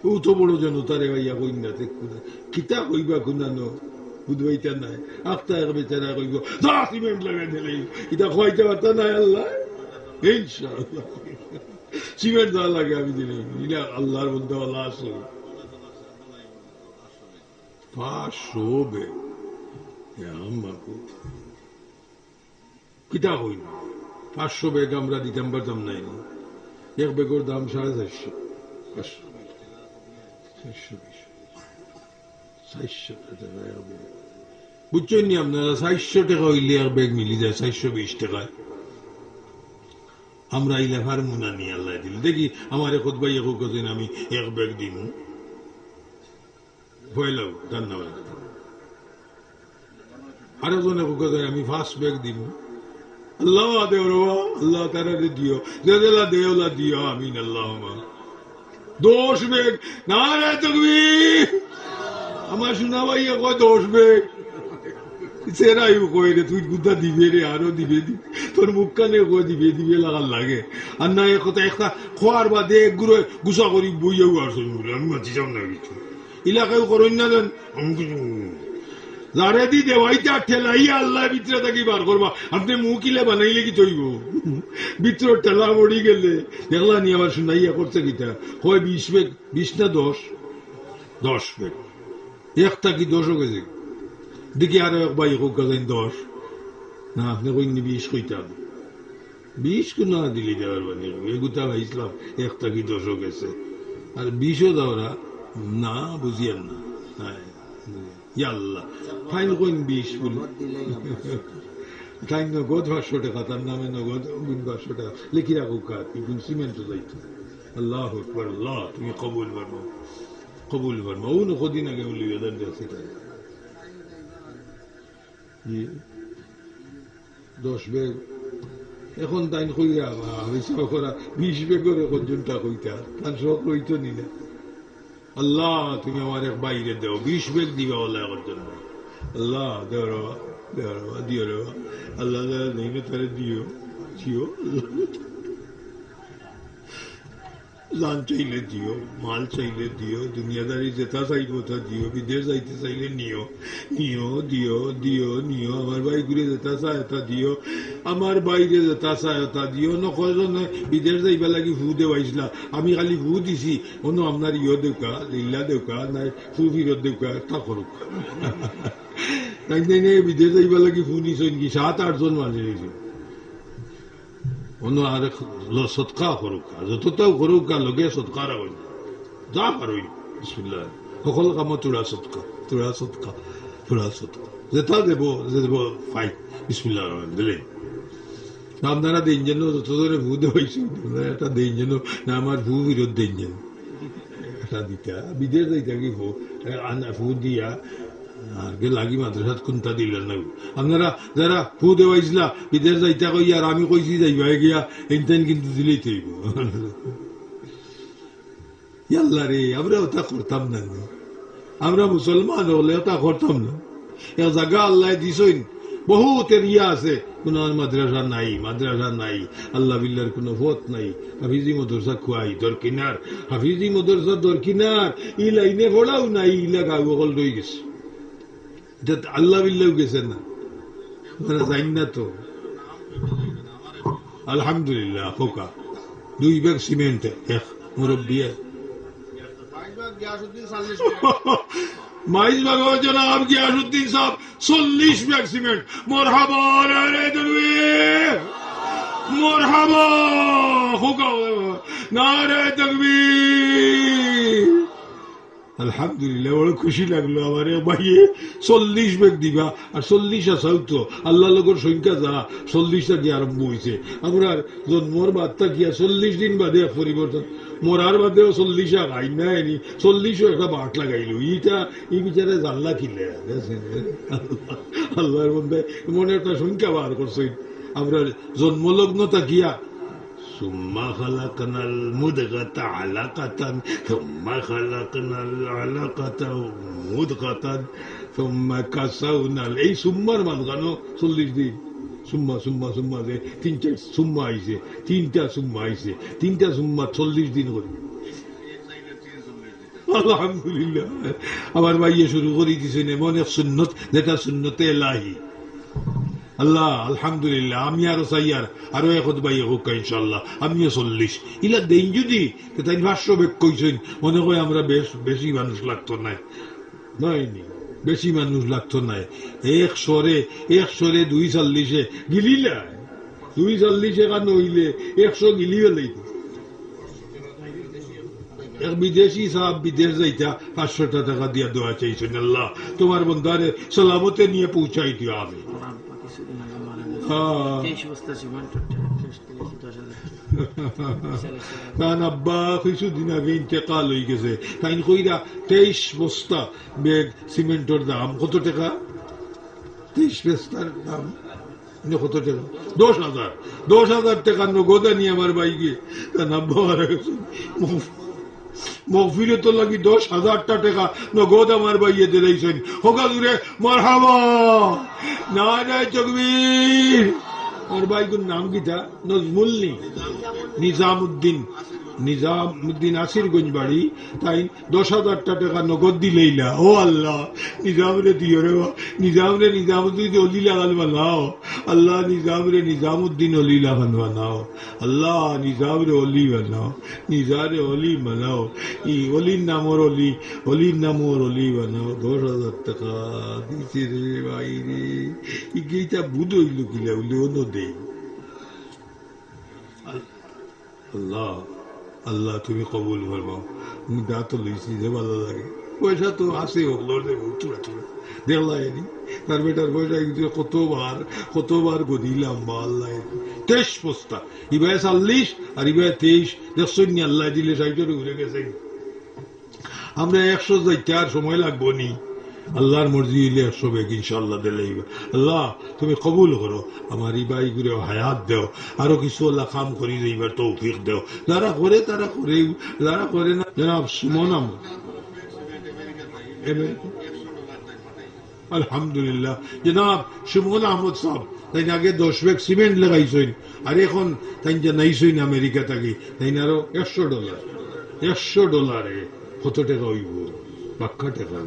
ও তো বড় যেন তারে ভাইয়া কই না কিতা কইবা কোনানো বুধবাইতা নাই আফতা বেচারা কইব সিমেন্ট লাগাই দিলে এটা খাইতে পারতা নাই আল্লাহ ইনশাআল্লাহ সিমেন্ট দেওয়া লাগে আমি দিলে আল্লাহর মধ্যে আল্লাহ আসল 500 বেগ কিতা হইল 500 ব্যাগ আমরা দিতাম পারতাম নাই, এক ব্যাগের দাম 450, 420 বুঝছেন নি আপনারা? 400 টাকা হইলে এক ব্যাগ মিলি যায় 420 টাকায়। আমরা ইলে ফার্মুনা নিয়ে আল্লাহ দিল। দেখি আমার এখন ভাই এখন কেন আমি এক ব্যাগ দিব ভয়লাও ধন্যবাদ। আরো জনে কেন আমি 5 ব্যাগ দিব। আল্লাহ দেও রবা, আল্লাহ তারা দিও, দেলা দেওলা দিও, আমিন আল্লাহ। 10 ব্যাগ না রে তাকবীর। আমার শোনা ভাই কয় 10 ব্যাগ সেরাইও কয় রে তুই গুদা দিবে রে, আরো দিবে তোর মুখ কানে কয় দিবে দিবে লাগার লাগে। আর না কথা একটা খোয়ার বাদে একগুলো গুছা করি বইয়াও আসুন বলে আমি মাতি যাও না কিছু এলাকায় করেন না দেন যারে দি দেওয়াইটা ঠেলাইয়া আল্লাহ ভিতরে থাকি বার করবা। আপনি মুখিলে বানাইলে কি তৈব ভিতর ঠেলা পড়ি গেলে দেখলা নিয়ে আবার শুনাইয়া করছে কিতা হয় 20 ব্যাগ 20 না 10 ব্যাগ একটা কি 10 গেছে দেখি আরো এক ভাই হোক 10 না আপনি কইনি 20 কইতাম 20 কো না দিলি দেওয়ার মানে এগুতা ভাইছিলাম একটা কি 10 গেছে আর 20ও দেওয়া না বুঝিয়েন না। আল্লাহ ফাইন কইন 20 বলে তাই নগদ 500 টাকা তার নামে নগদ 500 টাকা লিখি রাখো কাজ সিমেন্ট যাইতো। আল্লাহ আকবার, আল্লাহ তুমি কবুল করবো, কবুল করবো। ও না কদিন আগে বলি বেদার দেশে 10 ব্যাগ এখন তাই কইরা করা 20 ব্যাগের পর্যন্ত কইতা তার শখ রইতো নি না। আল্লাহ তুমি আমার এক বাইরে দেও 20 ব্যাগ দিবা আল্লাহ জন্য। আল্লাহ দেও রবা, দেও রবা, দিও রবা, আল্লাহ তারা দিও দিও, জান চাইলে দিও, মাল চাইলে দিও, দুনিয়াদারি যেটা চাইবো তা দিও, বিদেশ যাইতে চাইলে নিও নিও দিও দিও নিও, আমার ভাই ঘুরে যেটা চায় তা দিও, আমার বাইরে যেটা চায় তা দিও। নকজন বিদেশ যাইবা লাগি ফু দেওয়াইছিলা, আমি খালি ফু দিছি অন্য আপনার দেউকা লিল্লা দেউকা নাই ফু ফিরত দেউকা তা করুক। তাই নাই বিদেশ যাইবা লাগি ফু নিছ কি 7-8 জন মানুষ হয়েছে অন্য আর সৎকা করুক, যতটাও করুক লগে সৎকার হইল যা পারই বিসমিল্লাহ সকল কাম তোরা সৎকা তোরা সৎকা তোরা সৎকা যেটা দেব ফাই বিসমিল্লাহ দিলে আপনারা দিন যেন যত ধরে ভূ দেওয়াইছি একটা দিন যেন না আমার ভূ বিরোধ দিন যেন একটা দিতা বিদেশ যাইতা কি ফু দিয়া আর গে লাগি মাদ্রাসাত কোনটা দিলেন না। আপনারা যারা ফু দেওয়াইছিলা বিদেশ যাইতা কই আর আমি কইছি যাইবা গিয়া এইটাই কিন্তু দিলেই তৈব। আল্লাহ রে আমরা ওটা করতাম না, আমরা মুসলমান হলে ওটা করতাম না। এক জায়গা আল্লাহ দিছইন বহুত এরিয়া আছে কোন মাদ্রাসা নাই, মাদ্রাসা নাই, আল্লাহ বিল্লার কোন পথ নাই, হাফিজি মাদ্রাসা খুয়াই দরকিনার, হাফিজি মাদ্রাসা দরকিনার ই লাইনে পড়াও নাই, ইলা গাঁও অকল রয়ে গেছে। আল্লাহ বিল্লাহ গেছেন না জানি না তো আলহামদুলিল্লাহ খোকা 2 ব্যাগ সিমেন্ট এক মুরব্বী মাইজ বাগ জনাব গিয়াসউদ্দিন সাহেব 40 ব্যাগ সিমেন্ট। মরহাবা রে তাকবীর, মরহাবা খোকা নারে তাকবীর। আলহামদুলিল্লাহ বড় খুশি লাগলো আমার ভাইয়ে 40 ব্যাগ দিবা আর 40 আসাও তো আল্লাহ লগর সংখ্যা যা 40টা কি আরম্ভ হয়েছে। আমরা জন্মর বাদটা গিয়া 40 দিন বাদে পরিবর্তন, মরার বাদেও 40 গাই নাইনি 40ও একটা বাট লাগাইল। ইটা এই বিচারে জানলা কিনলে আল্লাহর মধ্যে মনে একটা সংখ্যা বার করছে। আমরা জন্মলগ্নতা গিয়া ثم خلقنا المدغة علقة ثم خلقنا العلقة مدغة ثم كسونا এই সুম্মার মাঝখানে 40 দিন সুম্মা সুম্মা সুম্মা যে 3টা সুম্মা আইছে, 3টা সুম্মা আইছে, 3টা সুম্মা 40 দিন করে আলহামদুলিল্লাহ। আমার ভাইয়ে শুরু করে দিয়েছেন এমন এক সুন্নত যেটা সুন্নতে এলাহি। আল্লাহ আলহামদুলিল্লাহ আমি আরো চাই আরো এখন ভাই হোক ইনশাল্লাহ আমিও 40 ইলা দেন যদি তাই 500 ব্যাগ কইছেন মনে হয় আমরা বেশি মানুষ লাগতো না নয়নি বেশি মানুষ লাগতো নাই, 100 240 গিলিলা, 240 কান হইলে 100 গিলি হলেই। এক বিদেশি সাহেব বিদেশ যাইতা 500 টাকা দিয়া দোয়া চাইছেন, আল্লাহ তোমার বন্ধারে সালামতে নিয়ে পৌঁছাই দিও। আমি কারণ আব্বা কিছুদিন আগে ইন্তেকাল হয়ে গেছে, তাই কইরা 23 বস্তা ব্যাগ সিমেন্টের দাম কত টাকা? 23 বস্তার দাম কত টাকা? 10,000 টাকা নগদ আনি আমার বাইকে। কারণ আব্বা মারা গেছে, মহফিলে তো লাগি 10,000 টাকা নগদ আমার বাইয়ে দিলাইছেন। হোকা দূরে মারহাবা, নারায়ে তাকবীর। আমার বাইগুর নাম কিটা? নজমুল নিজামুদ্দিন আসিরগঞ্জ বাড়ি। তাই 10,000 টাকা নগদ দিলেইলা। ও আল্লাহ, নিজামরে দিও রে, নিজামরে নিজামুদ্দিন অলি লাগাল বানাও। আল্লাহ নিজামরে নিজামুদ্দিন অলি লাগান বানাও। আল্লাহ নিজামরে অলি বানাও, নিজারে অলি বানাও। ই অলির নামর অলি, অলির নামর অলি বানাও। 10,000 টাকা দিছে রে ভাই রে। ইটা বুধ হইল কিলা হইলে অন্য দেই। আল্লাহ আল্লাহ তুমি কবুল করবাও। গা তো লইছি যে ভালো লাগে, পয়সা তো আছে চূড়া দেখলাম তার বেটার পয়সা কতবার গদিলাম বা আল্লাহ। 23 বস্তা, ইবাই 40 আর ইবাই 23, দেখছেন নি আল্লাহ দিলে 60 ঘুরে গেছে। আমরা 100 যাইতে আর সময় লাগবো নি, আল্লাহর মর্জি হইলে 100 বেগ ইনশাআল্লাহ দিলে। আল্লাহ তুমি কবুল করো, আমার ইবাই করে হায়াত দেও, আরো কিছু আল্লাহ কাম করি যাইবার তৌফিক দেও। যারা করে তারা করে, যারা করে না। জনাব সুমন আহমদ, আলহামদুলিল্লাহ। জনাব সুমন আহমদ সাহেব তাই আগে 10 বেগ সিমেন্ট লাগাইছেন, আর এখন তাই জানাইছেন আমেরিকা থাকি তাই আরো $100। $100 কত টাকা হইব? পাক্কা টাকা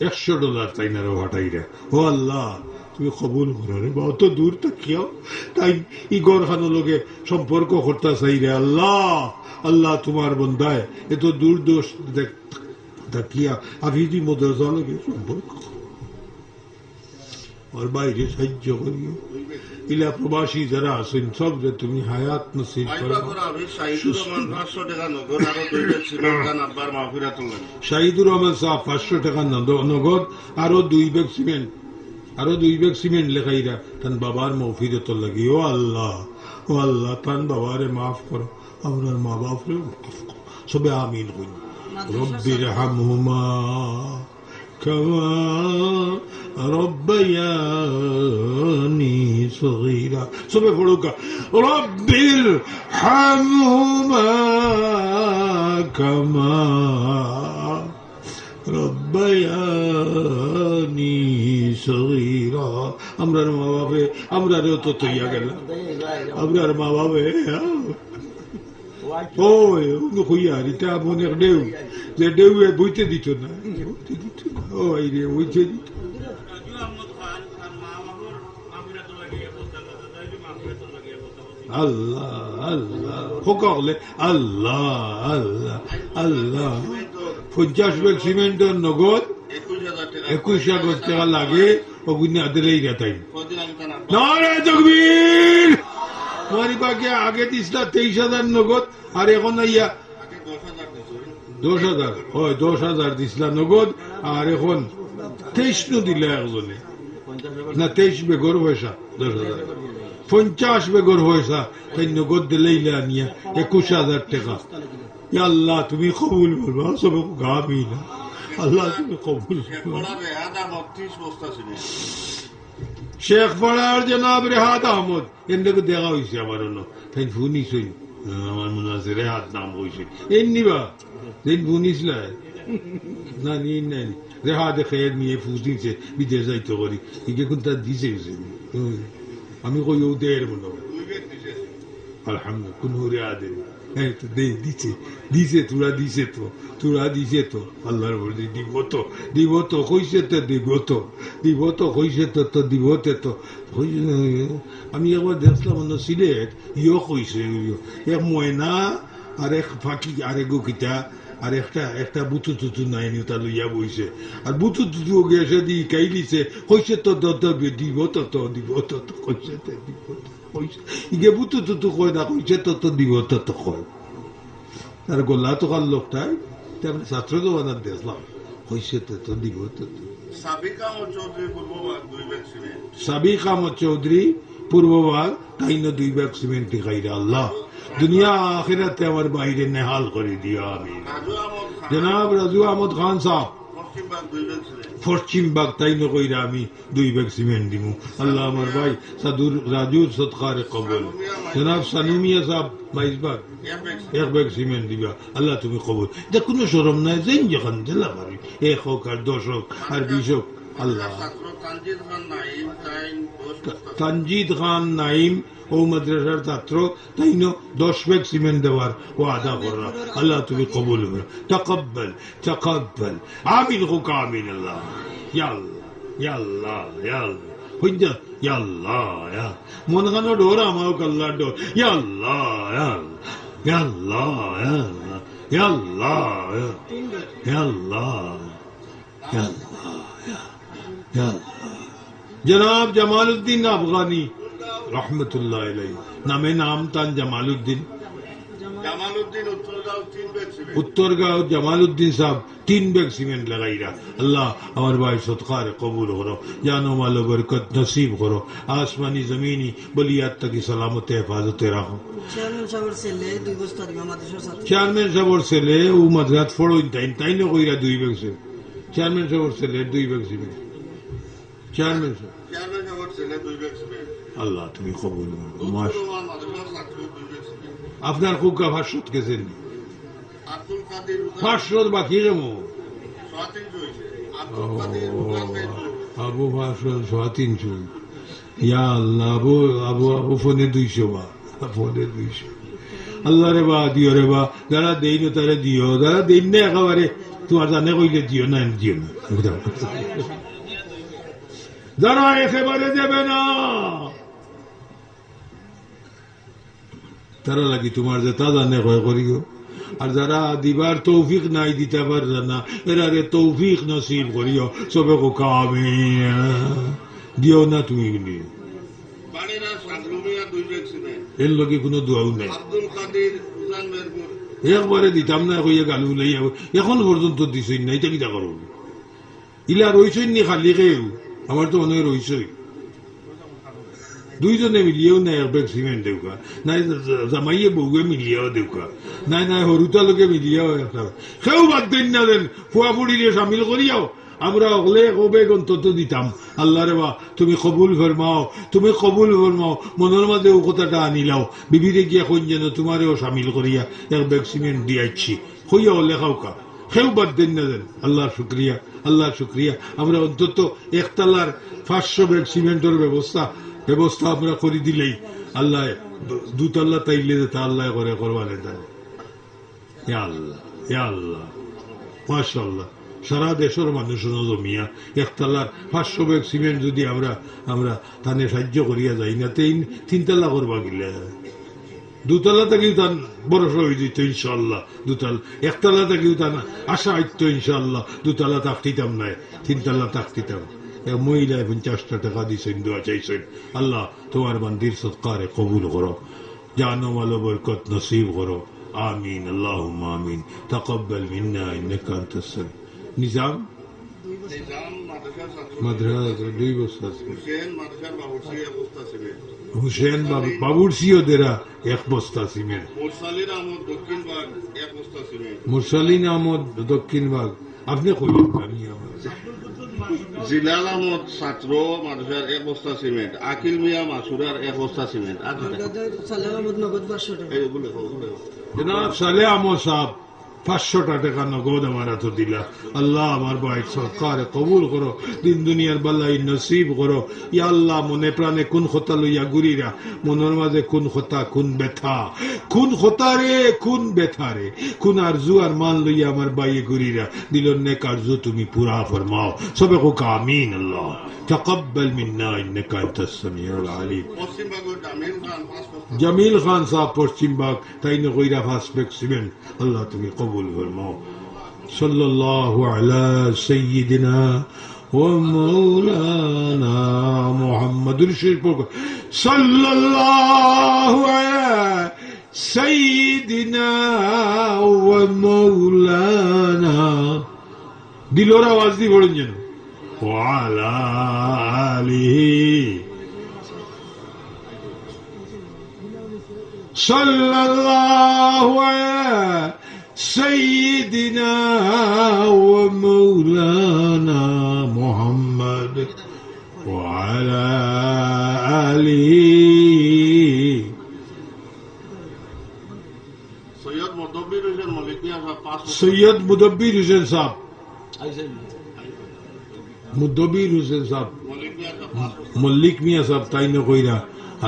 $100 তাই না হাটাইরা। ও আল্লাহ তুমি কবুল করো রে, অত দূর থাকিও তাই ই গড়খানো লোকে সম্পর্ক করতে চাই রে। আল্লাহ আল্লাহ তোমার বন্ধায় এত দূর দোষ থাকিয়া আভিজি মদরসা লোকে সম্পর্ক আর বাইরে সাহায্য করিও। ইলা প্রবাসী যারা আছেন সব যে তুমি হায়াত নসিব করো। শাহিদুর রহমান সাহেব 500 টাকা নগদ, আরো 2 বেগ সিমেন্ট, আরো 2 বেগ সিমেন্ট লেখাইরা তান বাবার মৌফিরত লাগি। ও আল্লাহ, ও আল্লাহ তান বাবারে মাফ করো, আমরা মা বাপরে মাফ করো। সবে আমিন কই। রব্বির হামহুমা কামা রব্বায়ানি সগীরা। সবে পড়ুকা রব্বির হামহুমা কামা রব্বায়ানি সগীরা। আমরার মা বাপে আমরারেও তো তৈয়া গেল, আমরার মা বাপে হইয়ারিটা মনে ডেউ যে ডেউ বইতে দিত না, ও রে বইতে দিত। আল্লাহ আল্লাহ খোকা হলে আল্লাহ আল্লাহ আল্লাহ। 50 বেগ সিমেন্টের নগদ 21,000 টাকা লাগে, ওগুলি আদেরই গেতাই। নারায়ে তাকবীর। তোমারি পাকে আগে দিসলা 23,000 নগদ, আর এখন আইয়া 10,000 হয় 10,000 দিসলা নগদ, আর এখন 23 দিলে একজনে না 23 বেগর পয়সা 10,000। 50 বেগর পয়সা তাই নগদ দিলেইলে আনিয়া 21,000 টাকা। আল্লাহ তুমি কবুল করবা, সব গাবি না। আল্লাহ তুমি কবুল করবা। শেখ পাড়ার জনাব রেহাত আহমদ এনকে দেখা হয়েছে আমার অন্য তাই শুনিছই, আমার মনে আছে রেহাত নাম হয়েছে এমনিবা শুনিছিল না নি নাই রেহাতে খেয়ে নিয়ে ফুটিছে বিদেশ যাইতে করি এখন তার দিছে আমি কই ও দেয়ের মনে আলহামদুলিল্লাহ কোন রেহা দেন দিছে দিছে তোরা দিছে তো তোরা দিছে তো আল্লাহর বলি দিব তো কইছে তো দিব তো কইছে তো দিবতে তো। আমি একবার দেখলাম অন্য সিলেট ইয় কইছে এক ময়না আর এক ফাঁকি আর এক গিতা আর একটা একটা বুতু তুতু নাই নি তা লইয়া বইছে আর বুতু তুতু গেছে দি কাইলিছে কইছে তো দিব তত দিব তত কইছে তো দিব কইছে ইগে বুতু তুতু কই না কইছে তত দিব তত কয় আর গোল্লা তো কাল লোকটাই তেমনি ছাত্র তো বানার দেখলাম কইছে তো দিব তত সাবিক আহমদ চৌধুরী পূর্বভাগ তাই না 2 ব্যাগ সিমেন্ট খাইরা আল্লাহ দুনিয়া আখিরাতে আমার বাইরে নেহাল করে দিও আমিন জনাব রাজু আহমদ খান সাহেব পশ্চিম বাগ তাই না কইরা আমি 2 ব্যাগ সিমেন্ট দিমু আল্লাহ আমার ভাই সাদুর রাজুর সদকারে কবুল জনাব সানুমিয়া সাহেব 22 বাগ 1 ব্যাগ সিমেন্ট দিবা আল্লাহ তুমি কবুল এটা কোনো শরম নাই যেন যখন জেলা পারি 1 হোক আর 10 হোক আর 20 হোক আল্লাহ তানজিদ খান নাইম ও মাদ্রাসার ছাত্র তাই 10 ব্যাগ সিমেন্ট দেওয়ার ও আদা করা আল্লাহ তুমি কবুল করো তাকাব্বাল তাকাব্বাল আমিন হুক আমিন আল্লাহ ইয়া আল্লাহ ইয়া আল্লাহ ইয়া আল্লাহ হইজা ইয়া আল্লাহ ইয়া মন গানো ডোর আমাও আল্লাহ ডোর ইয়া আল্লাহ ইয়া আল্লাহ ইয়া আল্লাহ ইয়া আল্লাহ ইয়া আল্লাহ ইয়া জনাব জামালউদ্দিন আফগানি রহমতুল্লাহ আলাইহি নামে নাম তান জামালউদ্দিন উত্তরগাঁও জামালউদ্দিন সাহেব 3 ব্যাগ সিমেন্ট লাগাইরা আল্লাহ আমার ভাই সদকারে কবুল করো জানো মালো বরকত নসিব করো আসমানি জমিনি বলিয়াত তকি সালামতে হেফাজতে রাখো চেয়ারম্যান সাহেবের ছেলে ও মাদ্রাত ফড়ইন তাই না কইরা 2 ব্যাগ সিমেন্ট চেয়ারম্যান সাহেবের ছেলে 2 ব্যাগ সিমেন্ট চেয়ারম্যান সাহেবের ছেলে 2 ব্যাগ সিমেন্ট আল্লাহ তুমি কবুল করো মাশ আপনার খুব ভাষ্যত গেছেন 500 বাকি কেমন আবু ভাষণ 350 ইয়া আল্লাহ আবু আবু আবু ফোনে 200 বা ফোনে 200 আল্লাহ রে বা দিও রে বা যারা দেই না তারা দিও যারা দেই না একেবারে তোমার জানে কইলে দিও না যারা একেবারে দেবে না তারা লাগি তোমার যে তা জানে কয় করিও আর যারা দিবার তৌফিক নাই দিতে পারে না এরা রে তৌফিক নসিব করিও সবে কো আমিন দিও না তুমি এর লগে কোনো দোয়াও নাই একবারে দিতাম না কইয়া গালু লইয়া এখন পর্যন্ত দিছই না এটা কিটা করো ইলা রইছই নি খালি কেউ আমার তো মনে হয় রইছই 2 জনে মিলিয়েও নাই 1 ব্যাগ সিমেন্ট দেউকা নাই জামাইয়ে বউয়ে মিলিয়েও দেউকা নাই হরুতা লোকে মিলিয়েও কেউ বাদ দিন না দেন ফুয়া ফুড়িরে সামিল করিয়াও আমরা ওগলে বেগ অন্তত দিতাম আল্লাহ রে বা তুমি কবুল ফরমাও মনের মাঝে ও কথাটা আনিলাও বিবিরে গিয়া কইন যেন তোমারেও সামিল করিয়া 1 ব্যাগ সিমেন্ট দিয়াইছি হইয়া ওলে খাওকা কেউ বাদ দিন না দেন আল্লাহ শুক্রিয়া আমরা অন্তত একতলার 500 ব্যাগ সিমেন্টের ব্যবস্থা আমরা করে দিলেই আল্লাহ 2 তলা তাইলে তা আল্লাহ করে করবানে দেন ইয়া আল্লাহ মাশাআল্লাহ সারা দেশের মানুষ জমিয়া একতলার 500 ব্যাগ সিমেন্ট যদি আমরা তানে সাহায্য করিয়া যাই না 3 তলা করবা গিলে 2 তলা থেকেও তান বড় হয়ে যেত ইনশাআল্লাহ 2 তলা একতলা থেকেও তান আশা আইত ইনশাআল্লাহ 2 তলা থাকতিতাম না 3 তলা থাকতিতাম মহিলায় 50 টাকা দিয়েছেন দোয়া চাইছেন আল্লাহ তোমার মন্দির সৎকারে কবুল করো জানো মালো বরকত নসিব করো আমিন আল্লাহুম্মা আমিন তাকাব্বাল মিন্না ইন্নাকা আনতাস সামিউ নিজাম মাদ্রাসা 2 বছর হুসেন বাবুরসিও দেরা 1 বস্তা সিমেন্ট মুরসালিন আহমদ দক্ষিণ বাগ আপনি কইলেন আমি জিলাল আহমদ ছাত্র মাদ্রাসার 1 বস্তা সিমেন্ট আকিল মিয়া মাসুরার 1 বস্তা সিমেন্ট জনাব সালেহ আহমদ সাহেব 500 টাকা নগদ আমার হাতে দিলা আল্লাহ আমার ভাই সরকারে কবুল করো দিন দুনিয়ার বালাই নসিব করো ইয়া আল্লাহ মনে প্রাণে কোন খতা লইয়া গুরিরা মনের মাঝে কোন খতা কোন ব্যথা রে কোন আরজু আর মান লইয়া আমার বাইয়ে গুরিরা দিলন নেক আরজু তুমি পুরা ফরমাও সবে কো আমিন আল্লাহ তাকাব্বাল মিন্না ইন্নাকা আনতাস সামিউল আলিম জামিল খান সাহেব পশ্চিম বাগ তাই না কইরা 5 ব্যাগ সিমেন্ট আল্লাহ তুমি কবুল কবুল ফরমাও। সাল্লাল্লাহু আলা সাইয়্যিদিনা ওয়া মাওলানা মুহাম্মাদুর শরীফ সাল্লাল্লাহু আলা সাইয়্যিদিনা ওয়া মাওলানা দিলর আওয়াজ দিয়ে বলেন যেন ওয়া আলা আলিহি সাল্লাল্লাহু আলা সাইয়্যিদিনা ওয়া মাওলানা মুহাম্মদ ওয়া আলা আলিহি। সৈয়দ মুদব্বির হোসেন মল্লিক মিয়া সাহেব 5 সৈয়দ মুদব্বির হোসেন সাহেব, মুদব্বির হোসেন সাহেব, মল্লিক মিয়া সাহেব 5 মল্লিক মিয়া সাহেব তাই না কইরা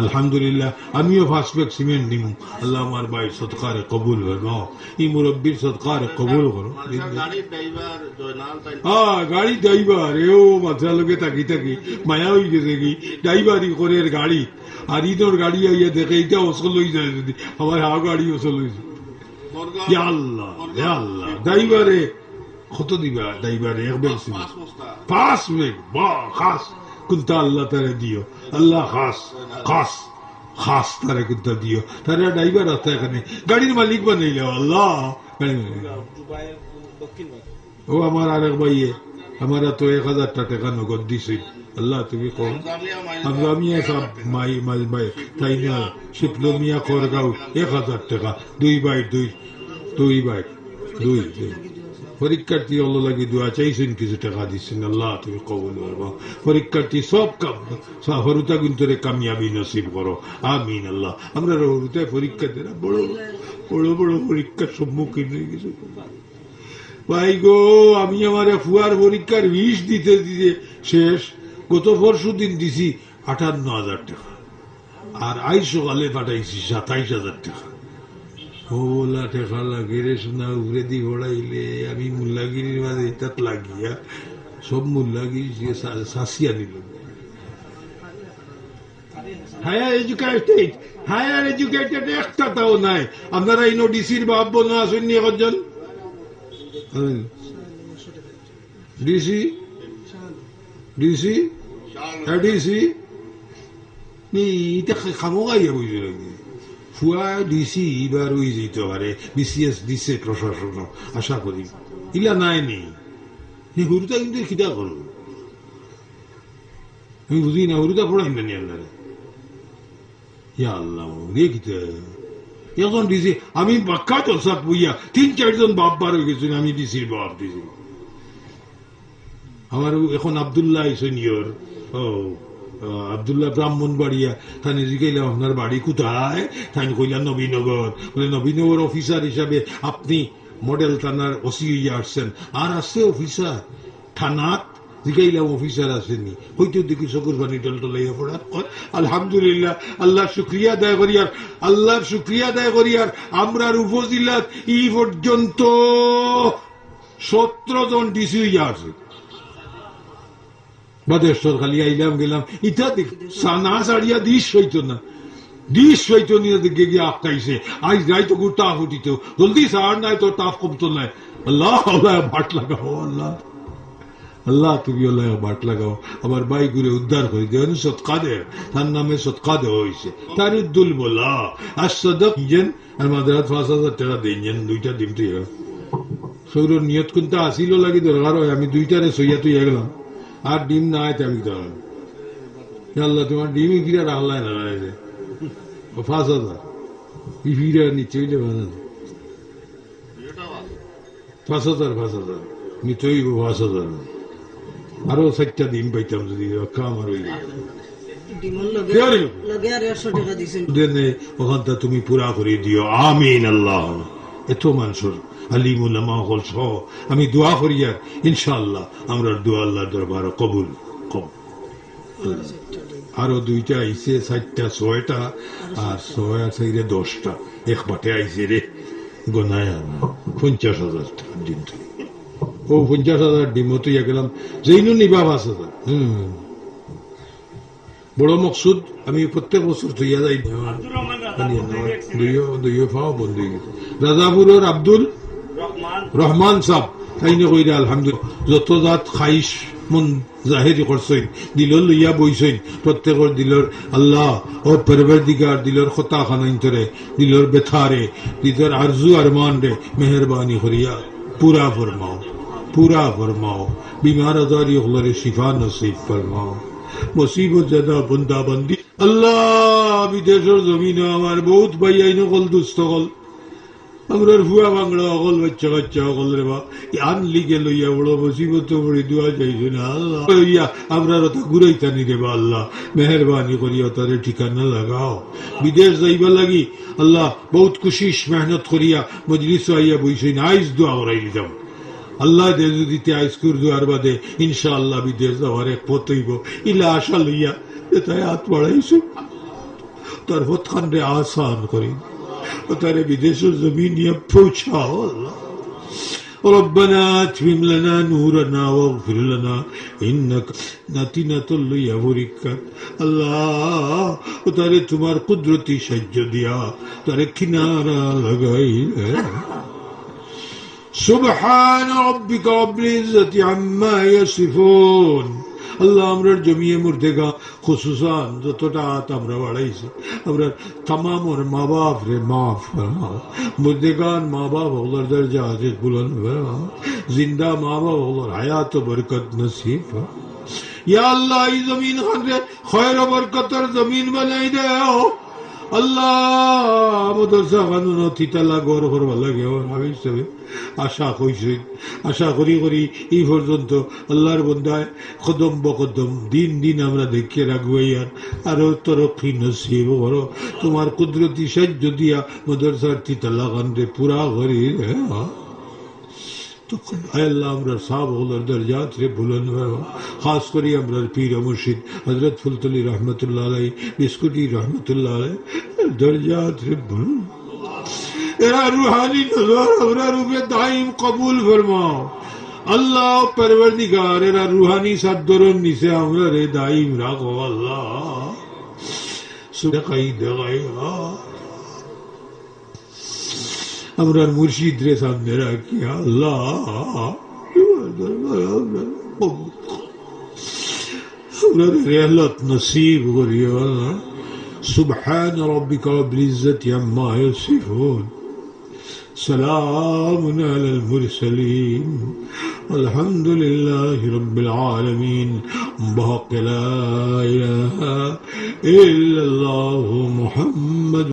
আলহামদুলিল্লাহ। আমিও ফাসবেক সিমেন্ট দিম। আল্লাহ আমার ভাই সদকারে কবুল ফরমাও, ই মুরব্বির সদকারে কবুল করো। গাড়ির ড্রাইভার জয়নাল তাই গাড়ি ড্রাইভার এও মাথা লোকে তাকি তাকি মায়া হয়ে গেছে কি ড্রাইভারি করে গাড়ি আর ইদর গাড়ি আইয়া দেখে এটা ওসল হয়ে যায় যদি আমার হা গাড়ি ওসল হয়েছে। ইয়া আল্লাহ ইয়া আল্লাহ ড্রাইভারে কত দিবা ড্রাইভারে একবার 5 মিনিট বা খাস কুন্তা আল্লাহ তারে দিও, আল্লাহ খাস খাস খাস তারে কুন্তা দিও। তারা ড্রাইভার আছে এখানে গাড়ির মালিক বানাইলে আল্লাহ গাড়ি ও আমার আরেক ভাইয়ে আমার তো 1000 টাকা নগদ দিছে। আল্লাহ তুমি কম হামজামিয়া সব মাই মাল ভাই তাই না শিপলো মিয়া খরগাঁও 1000 টাকা 2 বাইট 2 বাইট 2 পরীক্ষার্থী আল্লাহ লাগি দোয়া চাইছেন কিছু টাকা দিচ্ছেন। আল্লাহ তুমি কবুল করবা পরীক্ষার্থী সব হরুতা গুন্তরে কামিয়াবি নসিব করো আমিন। আল্লাহ আমরা হরুতায় পরীক্ষার্থীরা বড় বড় বড় পরীক্ষার সম্মুখীন হয়ে গেছে। ভাই গো আমি আমার ফুয়ার পরীক্ষার 20 দিতে দিতে শেষ। গত পরশু দিন দিছি 58,000 টাকা আর আই সকালে পাঠাইছি 27,000 টাকা। ওলা টেকা লাগে রে শোনা উড়ে দি ঘোড়াইলে আমি মুল্লাগিরির মাঝে এটাত লাগিয়া সব মুল্লাগিরি শাসিয়া নিল। হায়ার এডুকেটেড একটা তাও নাই। আপনারা এই ডিসির বাপ বোন আসেননি একজন ডিসি ডিসি ডিসি এটা খামো গাইয়া বুঝে লাগে ফুয়া ডিসি এবার ওই যেতে পারে বিসিএস দিছে প্রশাসন আশা করি ইলা নাই নেই হুরুতা কিন্তু খিদা করো আমি বুঝি না হুরুতা পড়াই না আপনারা ইয়া আল্লাহ দেখিতে এখন ডিসি আমি বাক্কা জলসা বইয়া 3-4 জন বাপ বার হয়ে গেছেন। আমি ডিসির বাপ ডিসি আমার এখন আবদুল্লাহ সিনিয়র ও আবদুল্লাহ ব্রাহ্মণবাড়িয়া তাই জিজ্ঞাইলাম আপনার বাড়ি কোথায়? তাই কইলাম নবীনগর। বলে নবীনগর অফিসার হিসাবে আপনি মডেল থানার ওসি হইয়া আসছেন আর আছে অফিসার থানাত? জিজ্ঞাইলাম অফিসার আসেনি হইতে দেখি চকুর পানি টলটলাইয়া পড়ার। আলহামদুলিল্লাহ আল্লাহর শুক্রিয়া আদায় করি আর আল্লাহর শুক্রিয়া আদায় করি আর আমরার উপজেলাত ই পর্যন্ত 17 জন ডিসি হইয়া আছে। বাদেশ্বর খালি আইলাম গেলাম ইটা দেখ না ছাড়িয়া দিস হইতো না দিস হইতো নিয়ে গিয়ে আটকাইছে আজ যাই তো টাফ উঠিত জলদি সার নাই তো টাফ কমতো নাই। আল্লাহ আল্লাহ বাট লাগাও আল্লাহ আল্লাহ তুমি আল্লাহ বাট লাগাও আমার ভাই ঘুরে উদ্ধার করে দেন সৎকা দে তার নামে সৎকা দেওয়া হয়েছে তার উদ্দুল বলা আর সদক ইঞ্জেন আর মাদ্রাত 5,000 টাকা দিয়ে ইঞ্জেন 2টা ডিম তুই সৌর নিয়ত কোনটা আসিল লাগি দরকার হয় আমি 2টারে সইয়া তুই গেলাম আর ডিম না হয় আমি আল্লাহ তোমার ডিমই ফিরে রাখলাই না 5,000 ফিরে নিচ্ছে 5,000 নিতেই 5,000 আরো 4টা ডিম পাইতাম যদি আমার ওখানটা তুমি পুরা করে দিও আমিন। আল্লাহ এত মানুষের আলিমুল্লামা হল সহ আমি দোয়া করি আর ইনশাআল্লাহ আমরা দোয়া আল্লাহ দরবার কবুল কম। আরো 2টা আইছে 4টা 6টা আর 6 আছে 10টা এক বাটে আইছে রে গোনায় 50,000 টাকা দিন ও 50,000 ডিম তুই গেলাম যেইনু নিবা 5,000 বড় মকসুদ আমি প্রত্যেক বছর তুইয়া যাই দুইও পাও বন্ধু রাজাপুরের আব্দুল রহমান সাহ তাই না কইরা আলহামদুলিল্লাহ যত জাত খাইশ মন জাহেরি করছেন দিলর লইয়া বইছেন প্রত্যেকের দিলর আল্লাহ ও পরবর্তীগার দিলর খতা খানাইন্তরে দিলর বেথারে দিলর আরজু আরমান রে মেহরবানি করিয়া পুরা ফরমাও बीमार आजारी अल्लाह शिफा नसीब फरमाओ मुसीबत ज्यादा बंदा बंदी अल्लाह विदेशर जमीन আমার বহুত ভাই আইন কল দুস্থ কল আমরার ফুয়া বাংলা অকল বাচ্চা কাচ্চা অকল রে বা আন লিগে লইয়া বড় মুসিবত পড়ে দোয়া চাইছো না আল্লাহ লইয়া আমরা তো ঘুরাইতানি রে বা আল্লাহ মেহেরবানি করিয়া তারে ঠিকানা লাগাও বিদেশ যাইবা লাগি আল্লাহ বহুত কোশিশ মেহনত করিয়া মজলিস আইয়া বইছই নাইস দোয়া করাইলি যাও আল্লাহ দে যদি আইসকুর দুয়ার বাদে ইনশাআল্লাহ বিদেশ যাওয়ার এক পথ হইব ইলা আশা লইয়া তাই হাত বাড়াইছো তার হতখান রে আসান করি তারে বিদেশের জমিন নিয়ে পৌঁছাও আল্লাহ ربنا اتمم لنا نورنا واغفر لنا انك نتنا ليا وركت الله তারে তোমার কুদরতি সাহায্য দিয়া তারে কিনারা লাগাই سبحان ربك رب العزة عما يصفون আল্লাহ আমরার জমিয়ে মুর্দেগা খুসুসান যতটা আমরা বাড়াইছি আমরা तमाम और माँ बाप रे माफ फरमाओ मुर्देगान माँ बाप ओलर दर्जा आजिज बुलंद फरमाओ जिंदा माँ बाप ओलर हयात बरकत नसीब या अल्लाह ई जमीन खान रे खैर बरकतर जमीन बनाई दे আল্লাহ মদরসা কানুন তিতালা গড় করবার লাগে আমি আশা কইছি আশা করি করি এই পর্যন্ত আল্লাহর বন্দায় কদম বকদম দিন দিন আমরা দেখিয়ে রাখবো আর আরো তরক্কি নসিব করো তোমার কুদরতি সাহায্য দিয়া মদরসার তিতালা কান্দে পুরা করি তখন আল্লাহ আমরা সাব ওলার দরজাত রে বুলন্দ খাস করি আমরা পীর মুর্শিদ হযরত ফুলতলি রহমতুল্লাহ আলাইহি বিস্কুটি রহমতুল্লাহ আলাইহি দরজাত রে বুলন্দ এরা রুহানি নজর আমরা রূপে দাইম কবুল ফরমাও আল্লাহ পরওয়ারদিগার এরা রুহানি সাদরন নিচে আমরা রে দাইম রাখো আল্লাহ সুবহানাকাই দেগাইয়া আমরার মুর্শিদ রে সামনে রাখি আল্লাহ আমরার রেহলত নসিব করিও সুবহান রাব্বিকা রাব্বিল ইজ্জাতি আম্মা ইয়াসিফুন সালামুন আলাল মুরসালিন আলহামদুলিল্লাহি রাব্বিল আলামিন বাহক লা ইলাহা ইল্লাল্লাহ